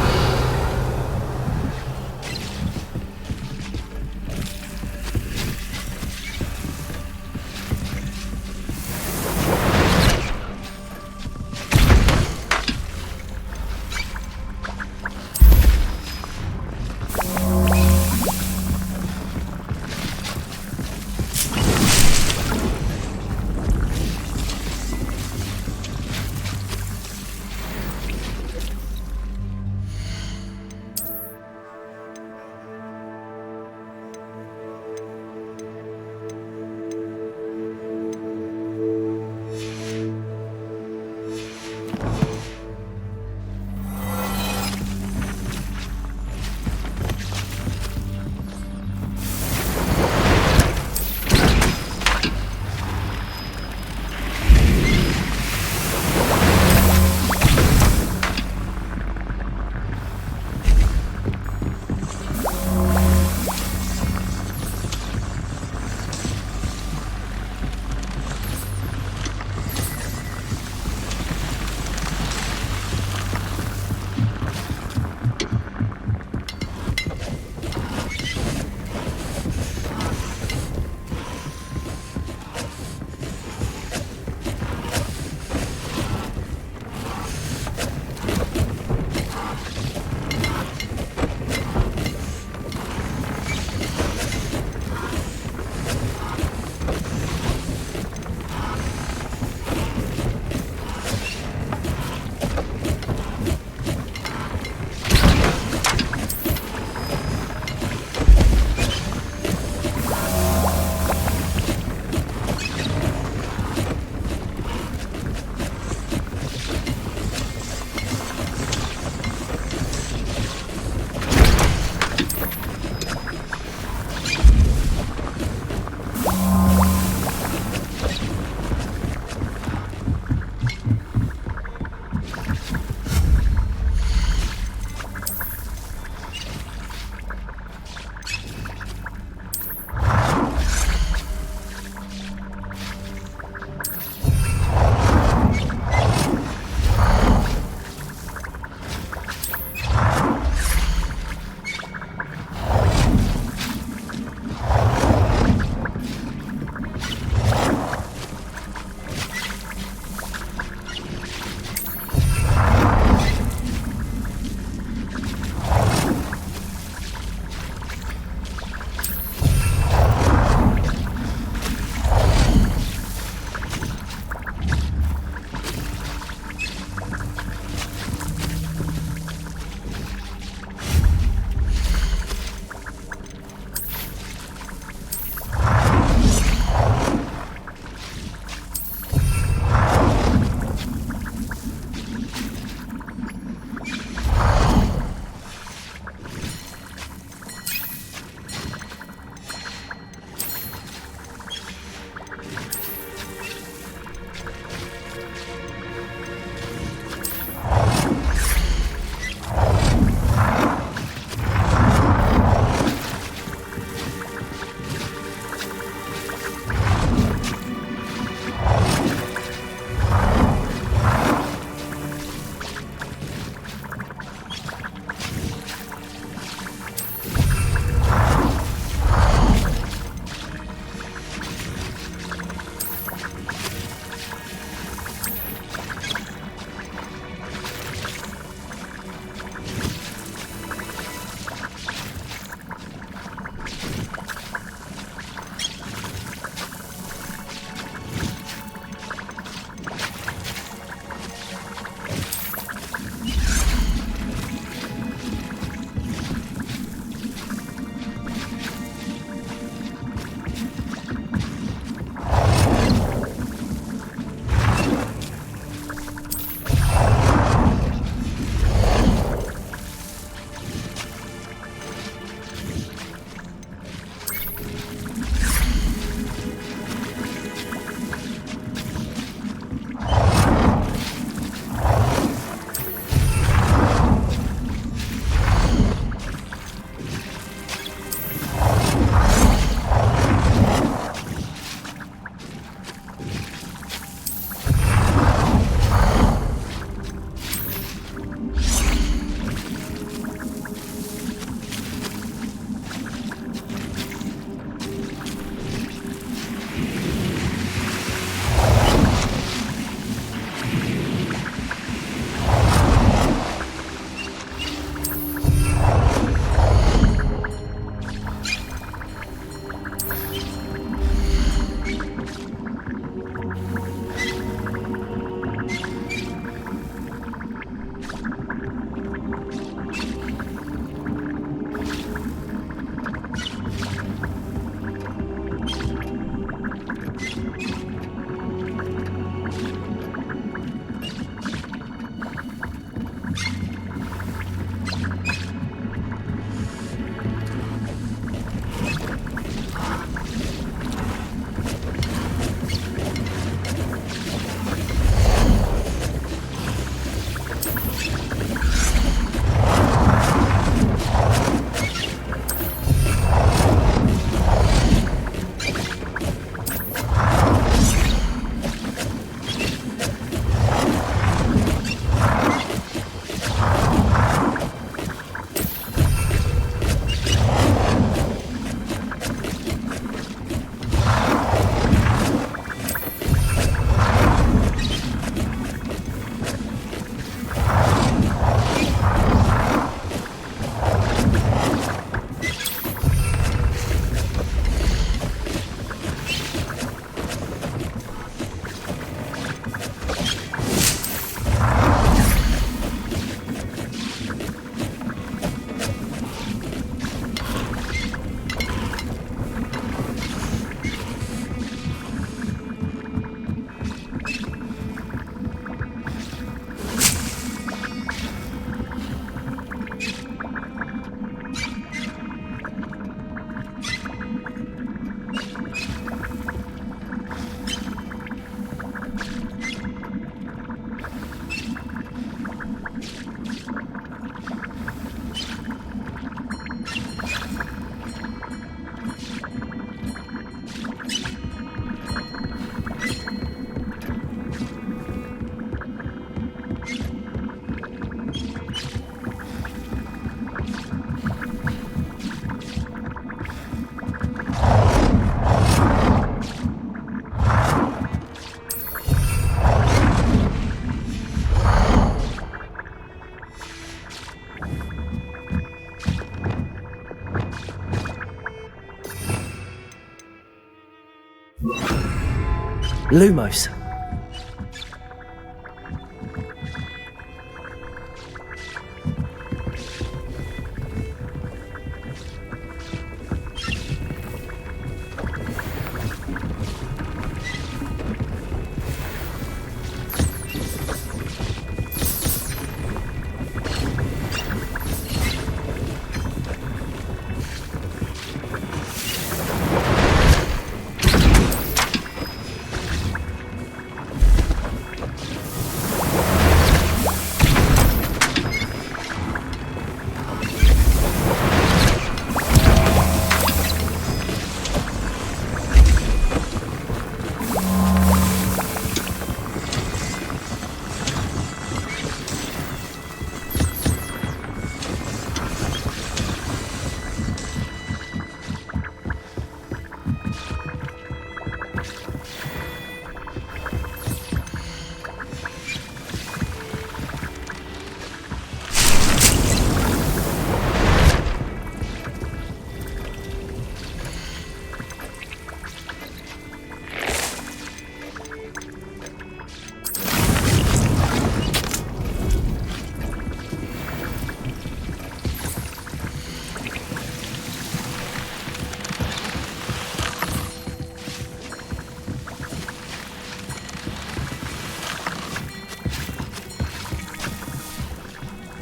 Lumos.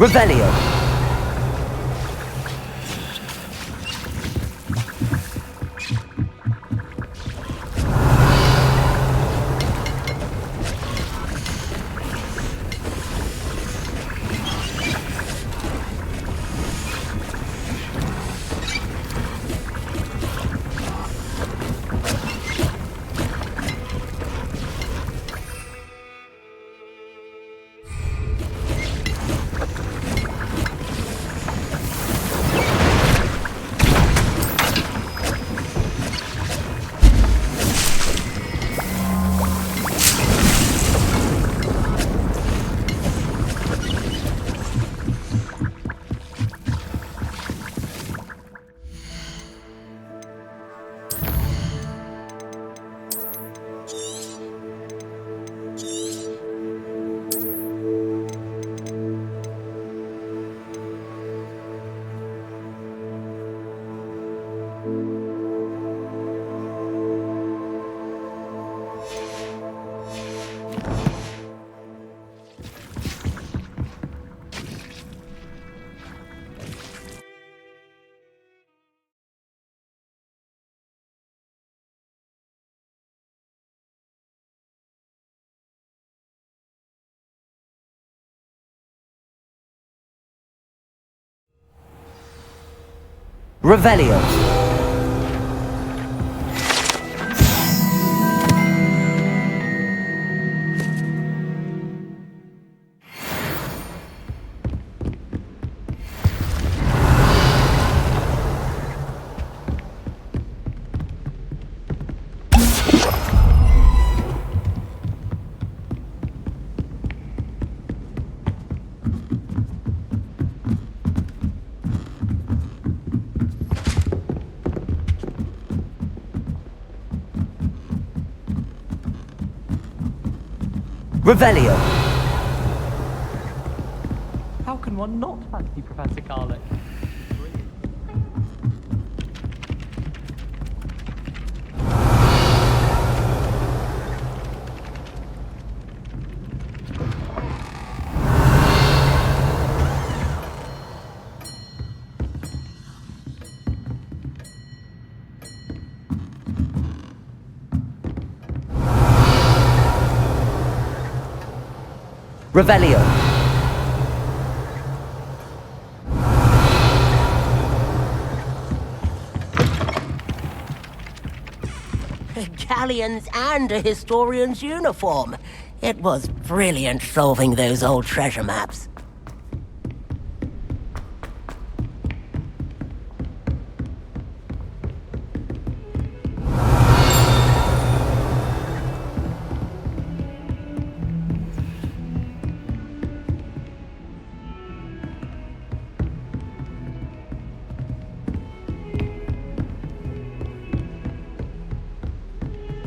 Revelio. Revelio. Revelio. How can one not fancy Professor Garlic? Revelio. Galleons and a historian's uniform. It was brilliant solving those old treasure maps.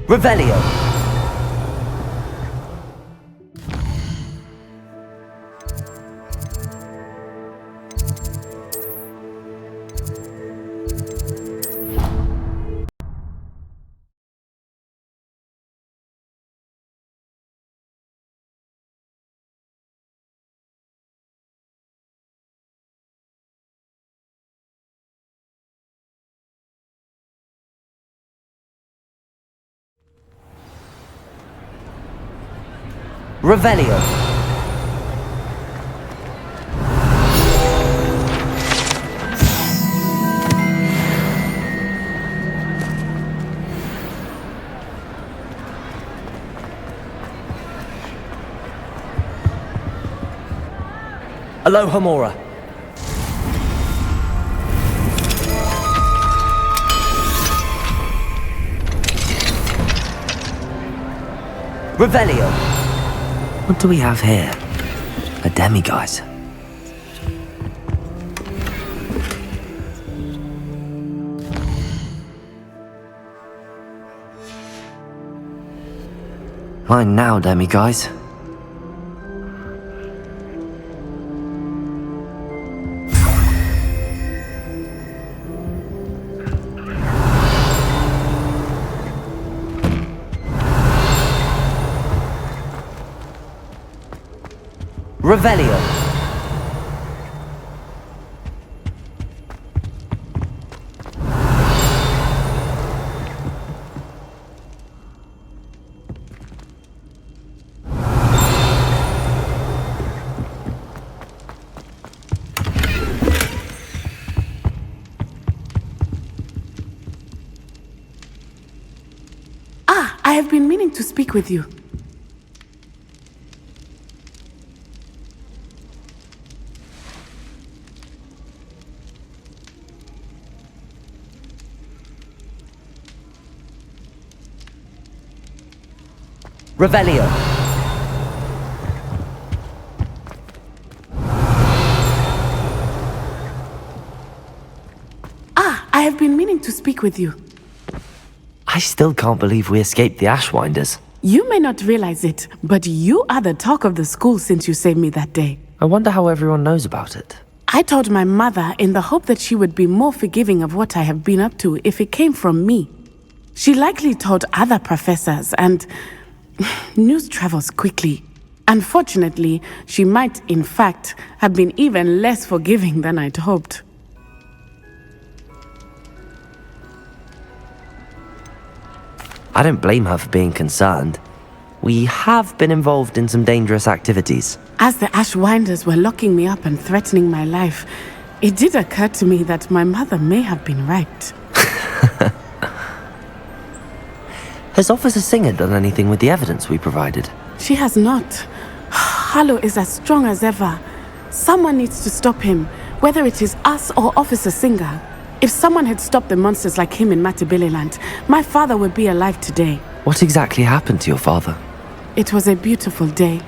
Revelio. Revelio. Aloha Mora. Revelio. What do we have here? A demiguise. Fine now, demiguise. Revelio. I have been meaning to speak with you. Revelio. I have been meaning to speak with you. I still can't believe we escaped the Ashwinders. You may not realize it, but you are the talk of the school since you saved me that day. I wonder how everyone knows about it. I told my mother in the hope that she would be more forgiving of what I have been up to if it came from me. She likely told other professors, and news travels quickly. Unfortunately, she might, in fact, have been even less forgiving than I'd hoped. I don't blame her for being concerned. We have been involved in some dangerous activities. As the Ashwinders were locking me up and threatening my life, it did occur to me that my mother may have been right. Has Officer Singer done anything with the evidence we provided? She has not. Harlow is as strong as ever. Someone needs to stop him, whether it is us or Officer Singer. If someone had stopped the monsters like him in Matabeleland, my father would be alive today. What exactly happened to your father? It was a beautiful day.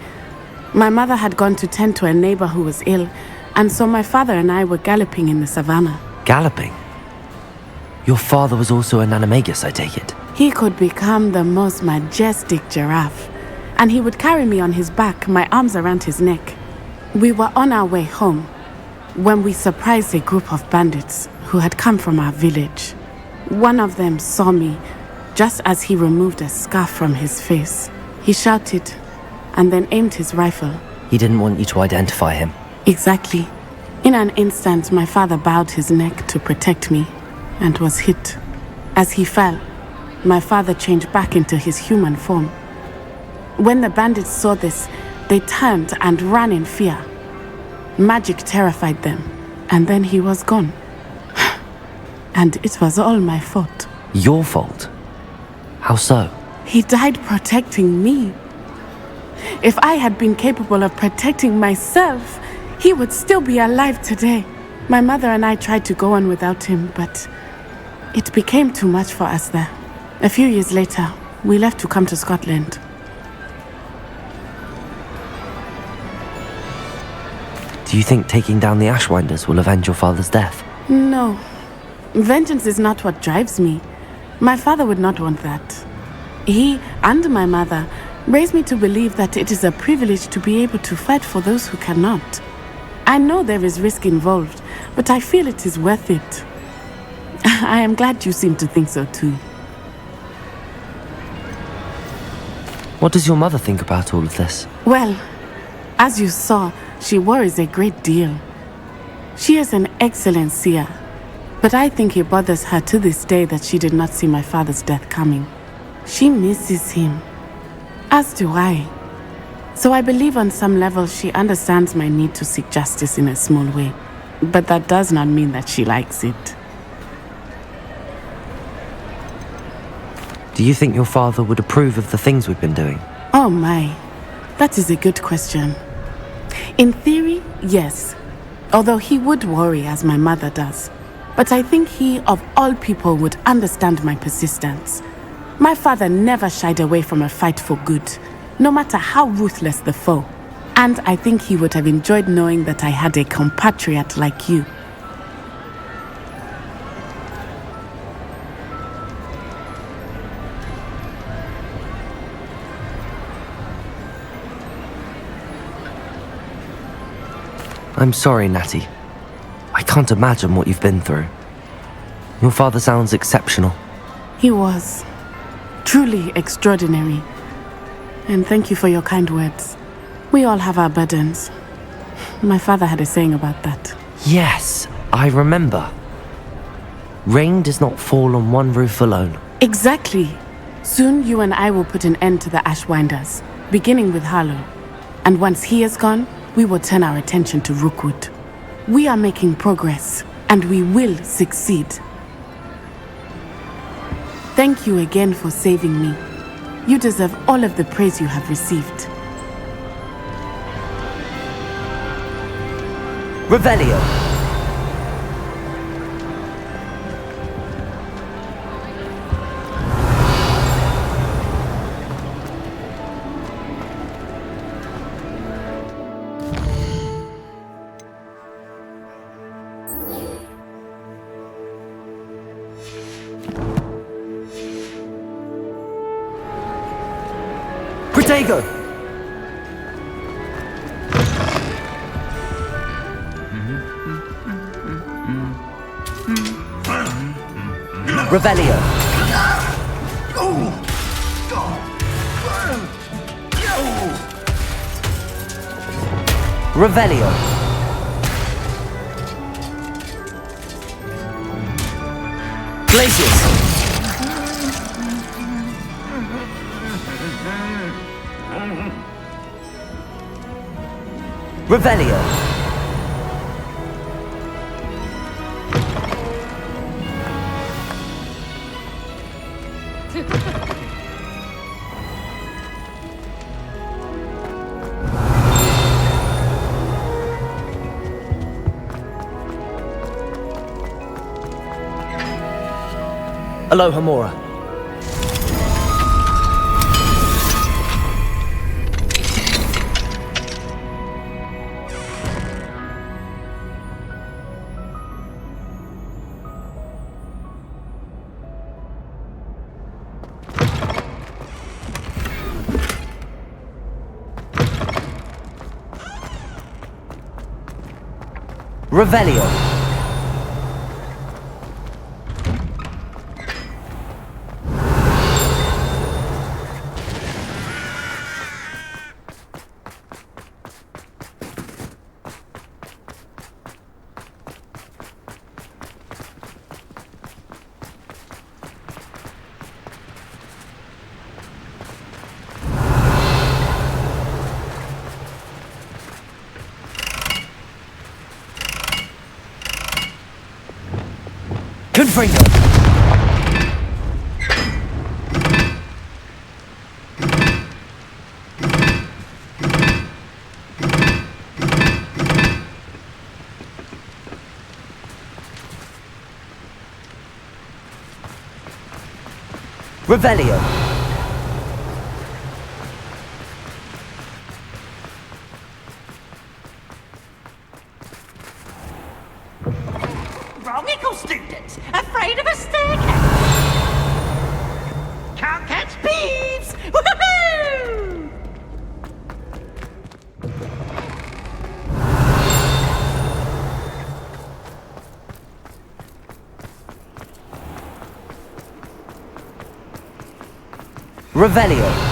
My mother had gone to tend to a neighbor who was ill, and so my father and I were galloping in the savannah. Galloping? Your father was also an animagus, I take it? He could become the most majestic giraffe, and he would carry me on his back, my arms around his neck. We were on our way home when we surprised a group of bandits who had come from our village. One of them saw me just as he removed a scarf from his face. He shouted and then aimed his rifle. He didn't want you to identify him. Exactly. In an instant, my father bowed his neck to protect me and was hit. As he fell, my father changed back into his human form. When the bandits saw this, they turned and ran in fear. Magic terrified them, and then he was gone. And it was all my fault. Your fault? How so? He died protecting me. If I had been capable of protecting myself, he would still be alive today. My mother and I tried to go on without him, but it became too much for us there. A few years later, we left to come to Scotland. Do you think taking down the Ashwinders will avenge your father's death? No. Vengeance is not what drives me. My father would not want that. He and my mother raised me to believe that it is a privilege to be able to fight for those who cannot. I know there is risk involved, but I feel it is worth it. I am glad you seem to think so too. What does your mother think about all of this? Well, as you saw, she worries a great deal. She is an excellent seer, but I think it bothers her to this day that she did not see my father's death coming. She misses him, as do I. So I believe on some level she understands my need to seek justice in a small way. But that does not mean that she likes it. Do you think your father would approve of the things we've been doing? Oh my, that is a good question. In theory, yes. Although he would worry as my mother does. But I think he, of all people, would understand my persistence. My father never shied away from a fight for good, no matter how ruthless the foe. And I think he would have enjoyed knowing that I had a compatriot like you. I'm sorry, Natty. I can't imagine what you've been through. Your father sounds exceptional. He was. Truly extraordinary. And thank you for your kind words. We all have our burdens. My father had a saying about that. Yes, I remember. Rain does not fall on one roof alone. Exactly. Soon you and I will put an end to the Ashwinders, beginning with Harlow. And once he is gone, we will turn our attention to Rookwood. We are making progress, and we will succeed. Thank you again for saving me. You deserve all of the praise you have received. Revelio. Protego! Revelio. Revelio. Glacius. Revelio. Aloha Mora. Revelio. Confringo. Revelio. Wrong equal students, afraid of a staircase. Can't catch thieves. Woohoo! Revelio.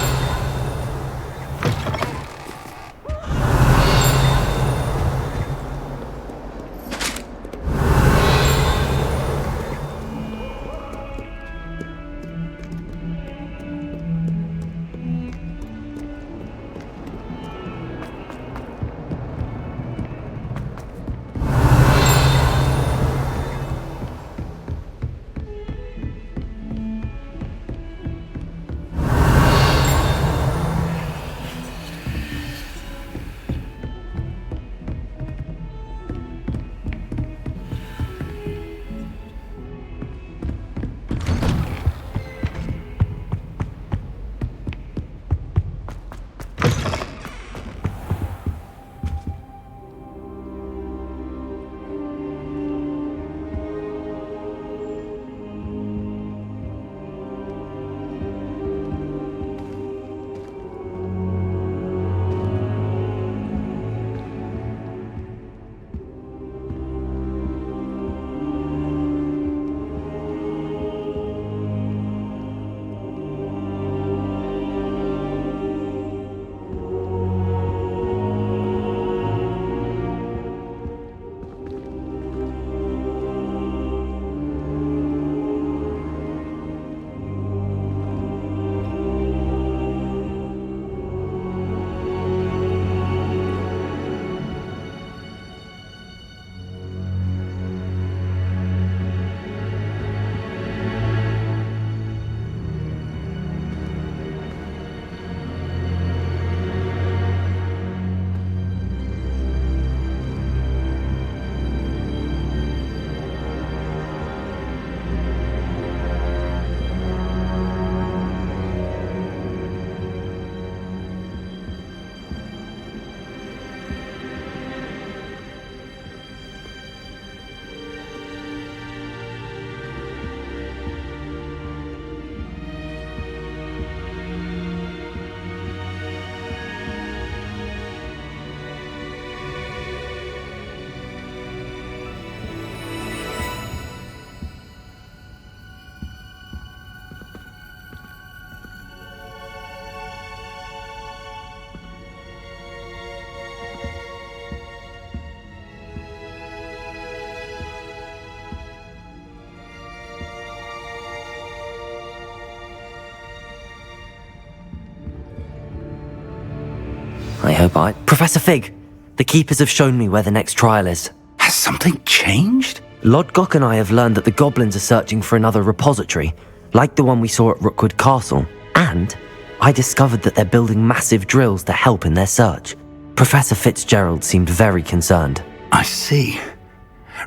I hope I... Professor Fig, the Keepers have shown me where the next trial is. Has something changed? Lodgok and I have learned that the goblins are searching for another repository, like the one we saw at Rookwood Castle. And I discovered that they're building massive drills to help in their search. Professor Fitzgerald seemed very concerned. I see.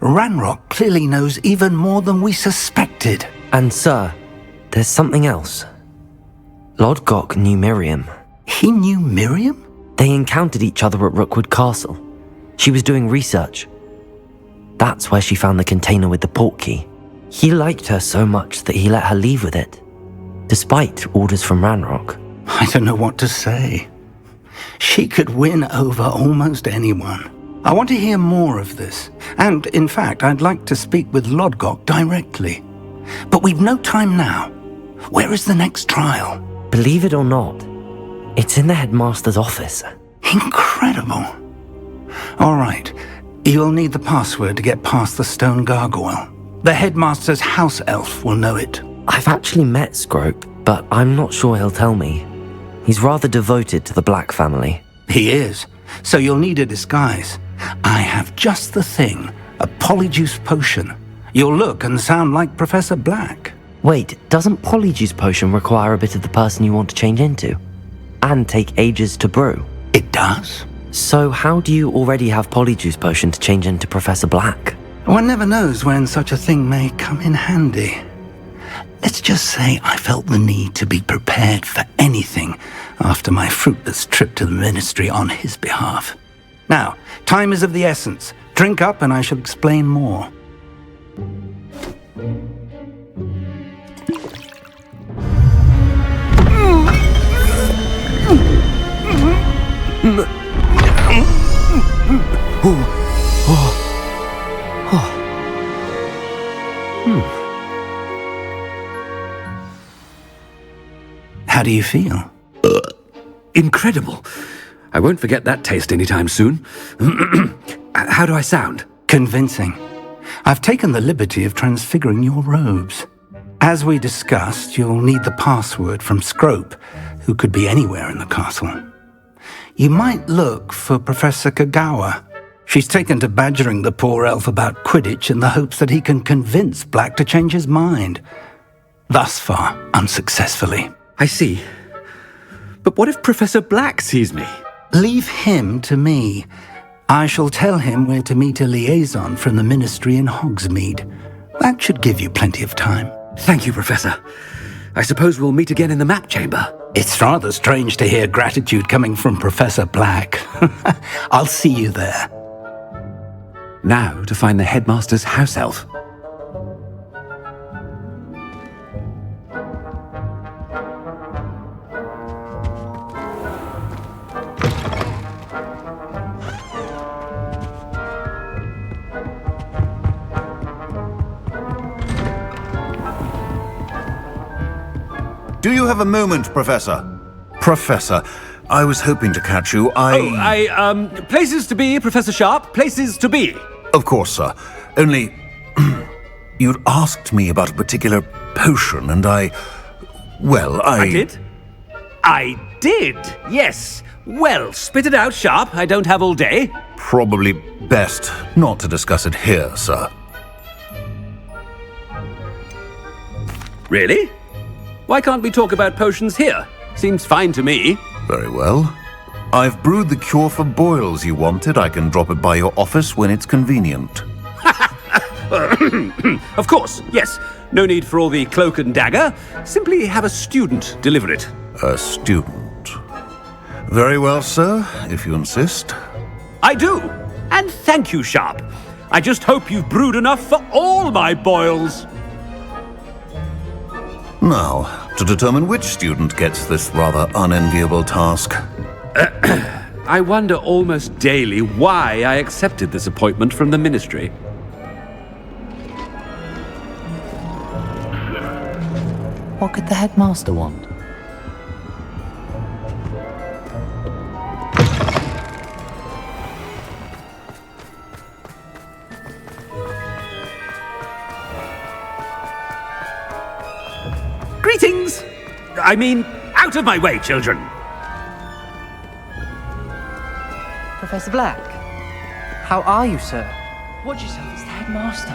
Ranrock clearly knows even more than we suspected. And sir, there's something else. Lodgok knew Miriam. He knew Miriam? They encountered each other at Rookwood Castle. She was doing research. That's where she found the container with the portkey. He liked her so much that he let her leave with it, despite orders from Ranrock. I don't know what to say. She could win over almost anyone. I want to hear more of this. And, in fact, I'd like to speak with Lodgok directly. But we've no time now. Where is the next trial? Believe it or not, it's in the headmaster's office. Incredible. All right. You'll need the password to get past the stone gargoyle. The headmaster's house elf will know it. I've actually met Scrope, but I'm not sure he'll tell me. He's rather devoted to the Black family. He is. So you'll need a disguise. I have just the thing. A polyjuice potion. You'll look and sound like Professor Black. Wait, doesn't Polyjuice Potion require a bit of the person you want to change into? And take ages to brew? It does. So how do you already have Polyjuice Potion to change into Professor Black? One never knows when such a thing may come in handy. Let's just say I felt the need to be prepared for anything after my fruitless trip to the ministry on his behalf. Now, time is of the essence. Drink up and I shall explain more. How do you feel? Incredible. I won't forget that taste anytime soon. How do I sound? Convincing. I've taken the liberty of transfiguring your robes. As we discussed, you'll need the password from Scrope, who could be anywhere in the castle. You might look for Professor Kagawa. She's taken to badgering the poor elf about Quidditch in the hopes that he can convince Black to change his mind. Thus far, unsuccessfully. I see. But what if Professor Black sees me? Leave him to me. I shall tell him where to meet a liaison from the ministry in Hogsmeade. That should give you plenty of time. Thank you, Professor. I suppose we'll meet again in the map chamber. It's rather strange to hear gratitude coming from Professor Black. I'll see you there. Now to find the headmaster's house elf. Do you have a moment, Professor? Professor, I was hoping to catch you. Places to be, Professor Sharp. Places to be. Of course, sir. Only... you'd asked me about a particular potion, and I did? I did, yes. Well, spit it out, Sharp. I don't have all day. Probably best not to discuss it here, sir. Really? Why can't we talk about potions here? Seems fine to me. Very well. I've brewed the cure for boils you wanted. I can drop it by your office when it's convenient. Of course, yes. No need for all the cloak and dagger. Simply have a student deliver it. A student. Very well, sir, if you insist. I do. And thank you, Sharp. I just hope you've brewed enough for all my boils. Now, to determine which student gets this rather unenviable task. I wonder almost daily why I accepted this appointment from the ministry. What could the headmaster want? Greetings! I mean, out of my way, children! Professor Black? How are you, sir? Watch yourself, it's the headmaster.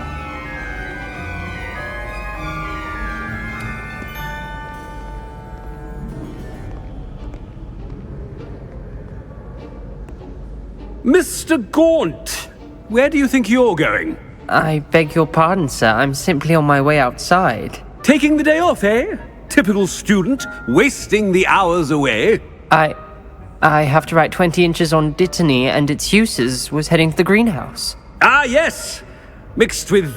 Mr. Gaunt, where do you think you're going? I beg your pardon, sir. I'm simply on my way outside. Taking the day off, eh? Typical student, wasting the hours away. I have to write 20 inches on Dittany and its uses. Was heading to the greenhouse. Ah, yes! Mixed with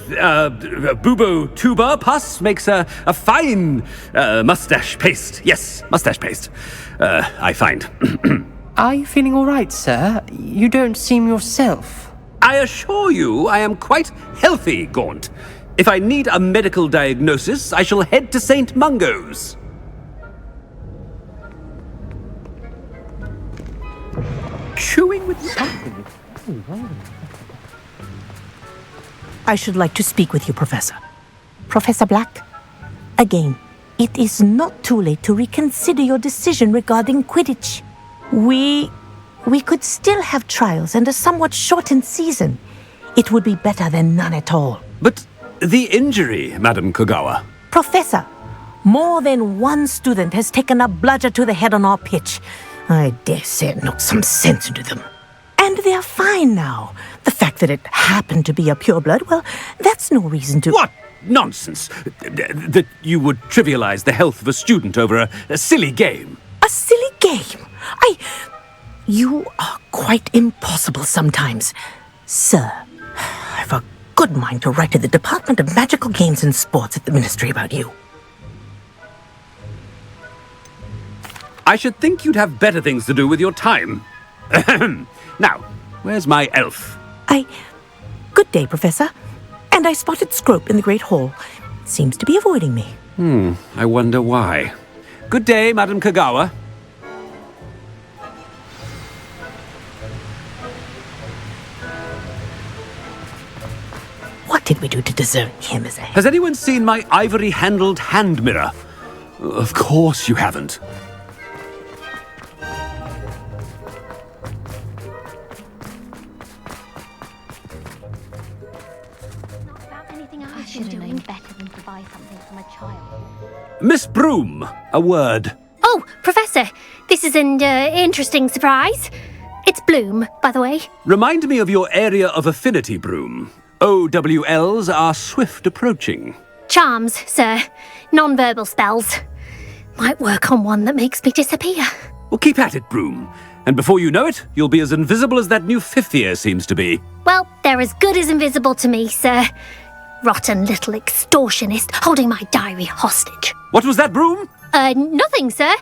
bubo tuber pus makes a fine mustache paste. Yes, mustache paste. I find. Are you feeling all right, sir? You don't seem yourself. I assure you I am quite healthy, Gaunt. If I need a medical diagnosis, I shall head to St. Mungo's. Chewing with something. I should like to speak with you, Professor. Professor Black, again, it is not too late to reconsider your decision regarding Quidditch. We could still have trials and a somewhat shortened season. It would be better than none at all. But the injury, Madam Kogawa. Professor, more than one student has taken a bludger to the head on our pitch. I dare say it knocked some sense into them. And they're fine now. The fact that it happened to be a pureblood, well, that's no reason to... What nonsense! That you would trivialize the health of a student over a silly game. A silly game? You are quite impossible sometimes. Sir, I've a good mind to write to the Department of Magical Games and Sports at the Ministry about you. I should think you'd have better things to do with your time. Now, where's my elf? Good day, Professor. And I spotted Scrope in the Great Hall. Seems to be avoiding me. I wonder why. Good day, Madam Kogawa. What did we do to deserve him as a... Has anyone seen my ivory-handled hand mirror? Of course you haven't. Miss Broom, a word. Oh, Professor, this is an interesting surprise. It's Bloom, by the way. Remind me of your area of affinity, Broom. OWLs are swift approaching. Charms, sir. Non-verbal spells. Might work on one that makes me disappear. Well, keep at it, Broom. And before you know it, you'll be as invisible as that new fifth year seems to be. Well, they're as good as invisible to me, sir. Rotten little extortionist holding my diary hostage. What was that, Broom? Nothing, sir.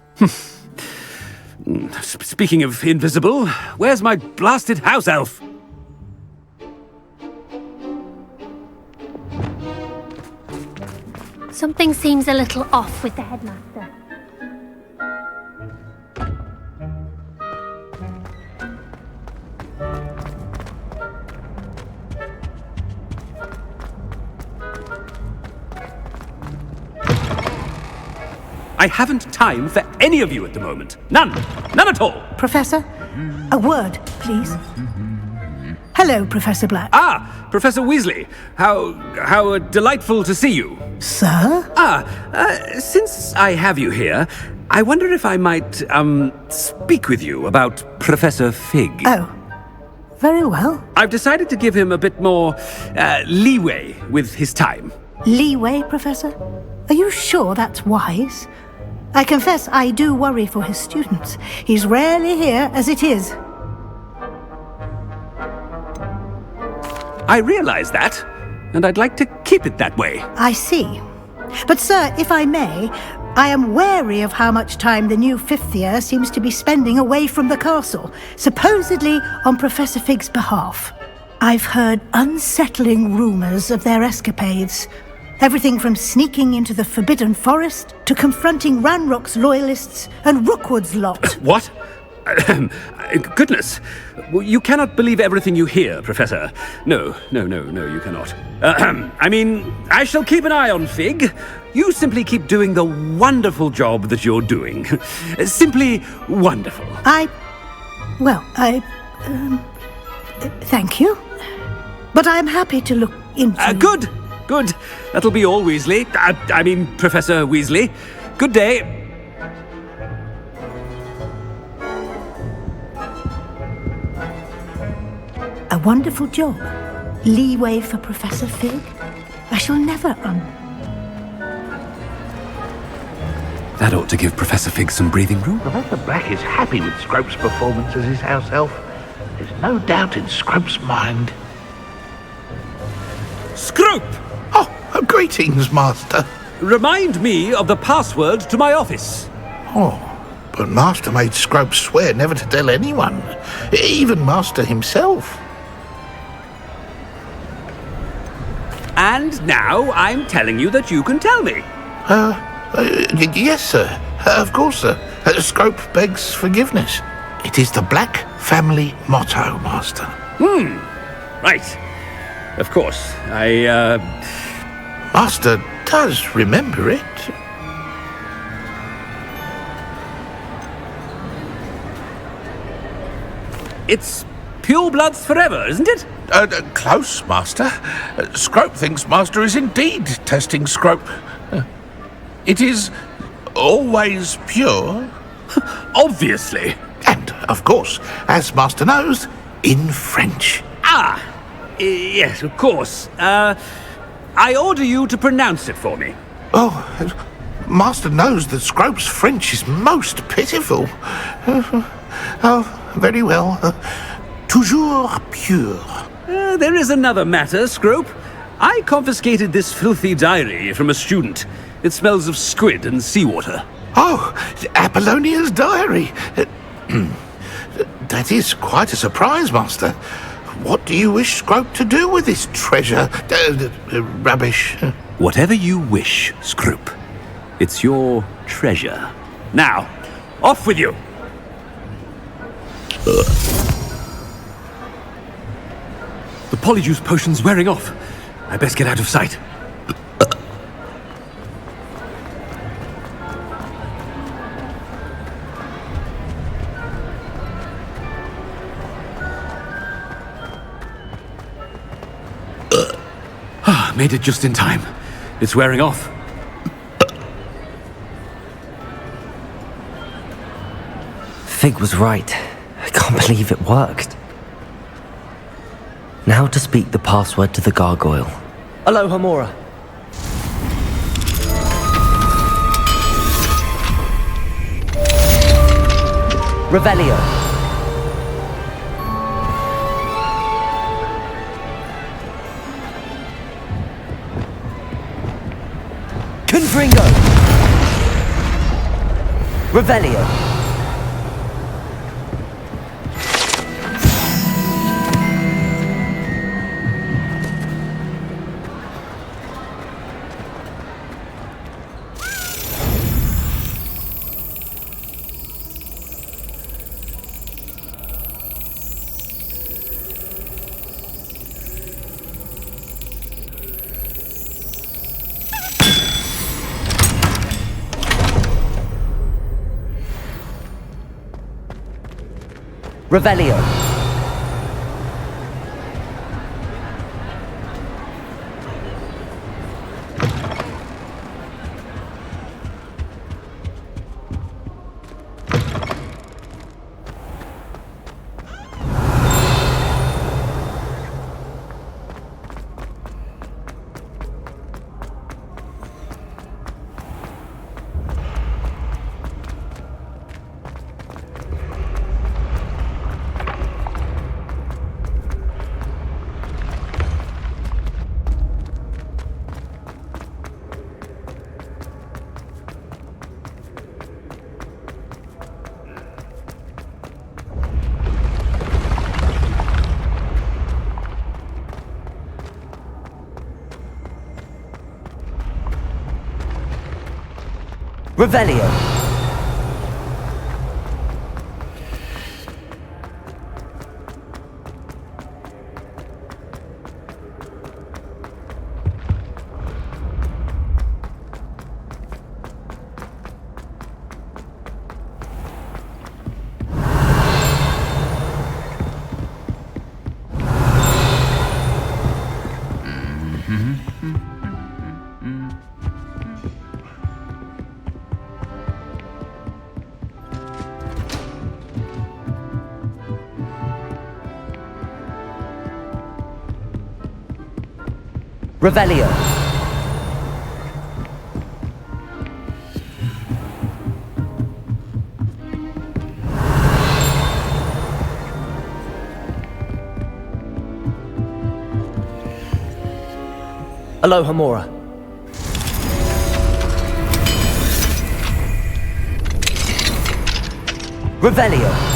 Speaking of invisible, where's my blasted house elf? Something seems a little off with the headmaster. I haven't time for any of you at the moment. None. None at all. Professor, a word, please. Hello, Professor Black. Ah, Professor Weasley. How delightful to see you. Sir? Since I have you here, I wonder if I might, speak with you about Professor Fig. Oh, very well. I've decided to give him a bit more, leeway with his time. Leeway, Professor? Are you sure that's wise? I confess I do worry for his students. He's rarely here as it is. I realize that, and I'd like to keep it that way. I see. But, sir, if I may, I am wary of how much time the new fifth year seems to be spending away from the castle, supposedly on Professor Fig's behalf. I've heard unsettling rumors of their escapades. Everything from sneaking into the Forbidden Forest to confronting Ranrock's loyalists and Rookwood's lot. What? Goodness. You cannot believe everything you hear, Professor. No, you cannot. I mean, I shall keep an eye on Fig. You simply keep doing the wonderful job that you're doing. Simply wonderful. I Thank you. But I'm happy to look into... Good. That'll be all, Weasley. I mean, Professor Weasley. Good day. A wonderful job. Leeway for Professor Fig. I shall never That ought to give Professor Fig some breathing room. Professor Black is happy with Scrope's performance as his house elf. There's no doubt in Scrope's mind. Scrope! Oh, greetings, Master. Remind me of the password to my office. Oh, but Master made Scrope swear never to tell anyone, even Master himself. And now I'm telling you that you can tell me. Yes, sir. Of course, sir. Scrope begs forgiveness. It is the Black family motto, Master. Right. Of course. Master does remember it. It's pure bloods forever, isn't it? Close, Master. Scrope thinks Master is indeed testing Scrope. It is always pure. Obviously. And, of course, as Master knows, in French. Yes, of course. I order you to pronounce it for me. Oh, Master knows that Scrope's French is most pitiful. Very well. Toujours pure. There is another matter, Scrope. I confiscated this filthy diary from a student. It smells of squid and seawater. Oh, Apollonia's diary. That is quite a surprise, Master. What do you wish Scrope to do with this treasure? Rubbish. Whatever you wish, Scrope. It's your treasure. Now, off with you! The polyjuice potion's wearing off. I best get out of sight. Made it just in time. It's wearing off. Fig was right. I can't believe it worked. Now to speak the password to the gargoyle. Aloha, Mora. Revelio. Confringo. Revelio. Revelio. Revelio. Revelio. Alohomora. Revelio.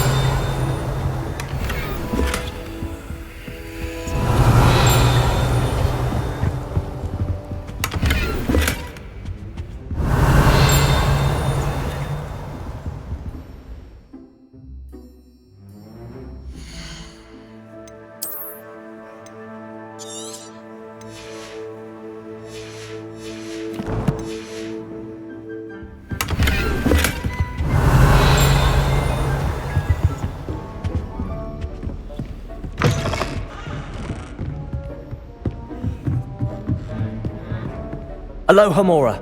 Alohomora.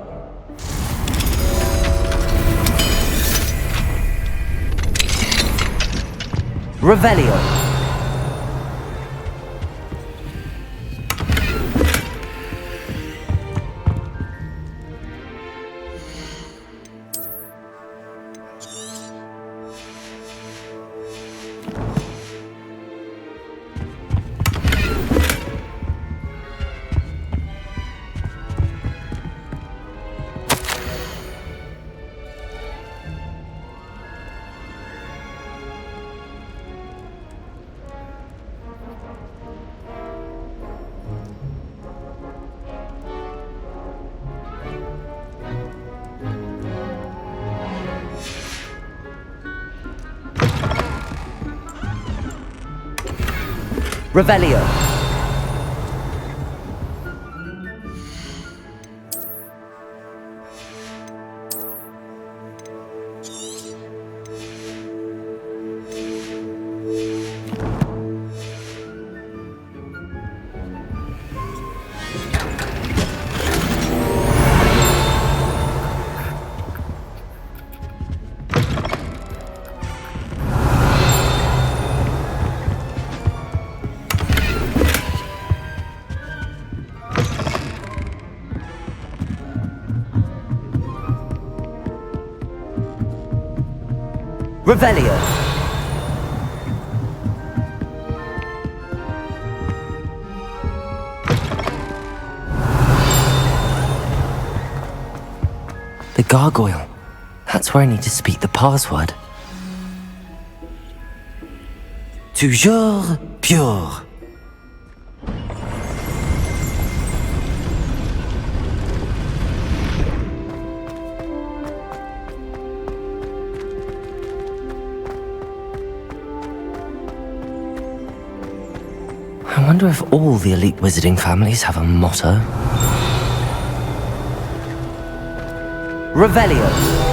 Revelio. Revelio. Revelio. The gargoyle. That's where I need to speak the password. Toujours pure. I wonder if all the elite wizarding families have a motto. Revelio.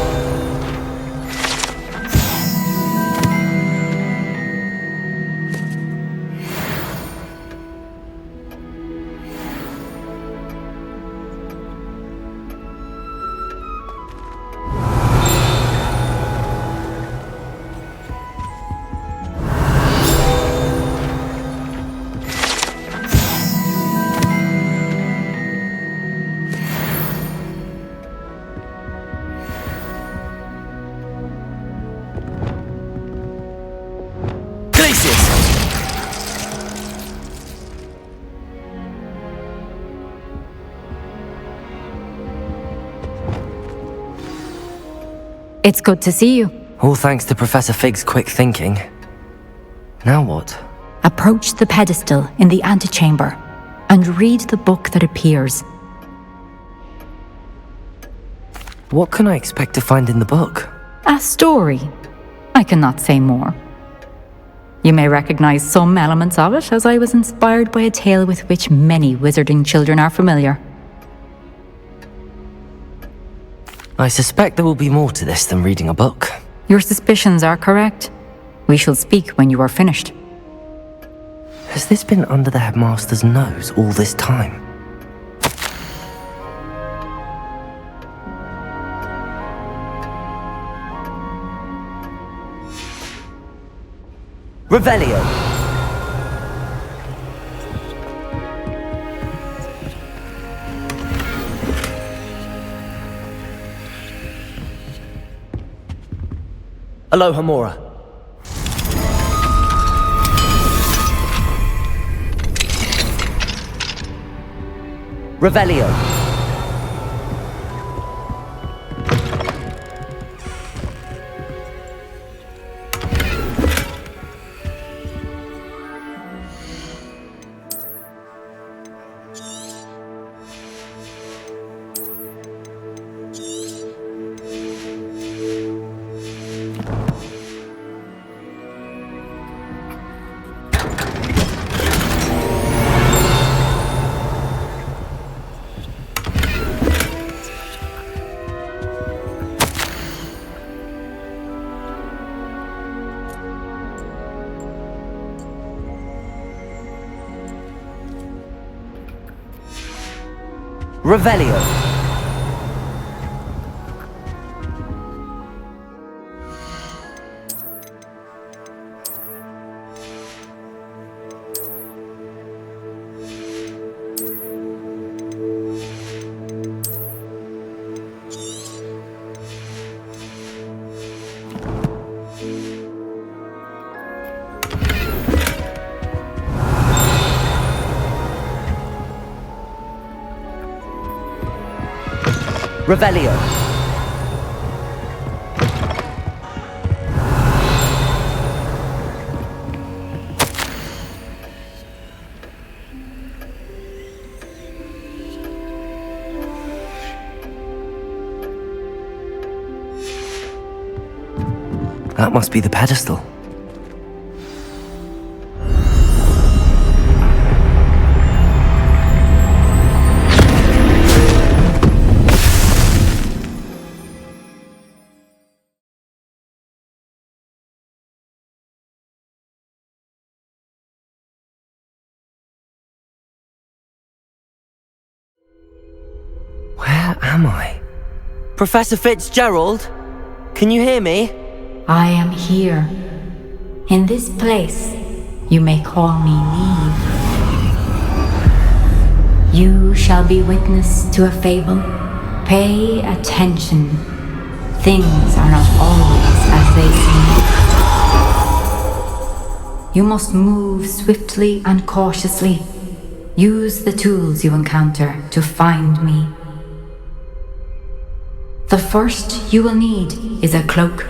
It's good to see you. All thanks to Professor Fig's quick thinking. Now what? Approach the pedestal in the antechamber and read the book that appears. What can I expect to find in the book? A story. I cannot say more. You may recognize some elements of it, as I was inspired by a tale with which many wizarding children are familiar. I suspect there will be more to this than reading a book. Your suspicions are correct. We shall speak when you are finished. Has this been under the headmaster's nose all this time? Revelio. Alohomora. Revelio. Revelio. Revelio. That must be the pedestal. Where am I? Professor Fitzgerald? Can you hear me? I am here. In this place, you may call me Neve. You shall be witness to a fable. Pay attention. Things are not always as they seem. You must move swiftly and cautiously. Use the tools you encounter to find me. The first you will need is a cloak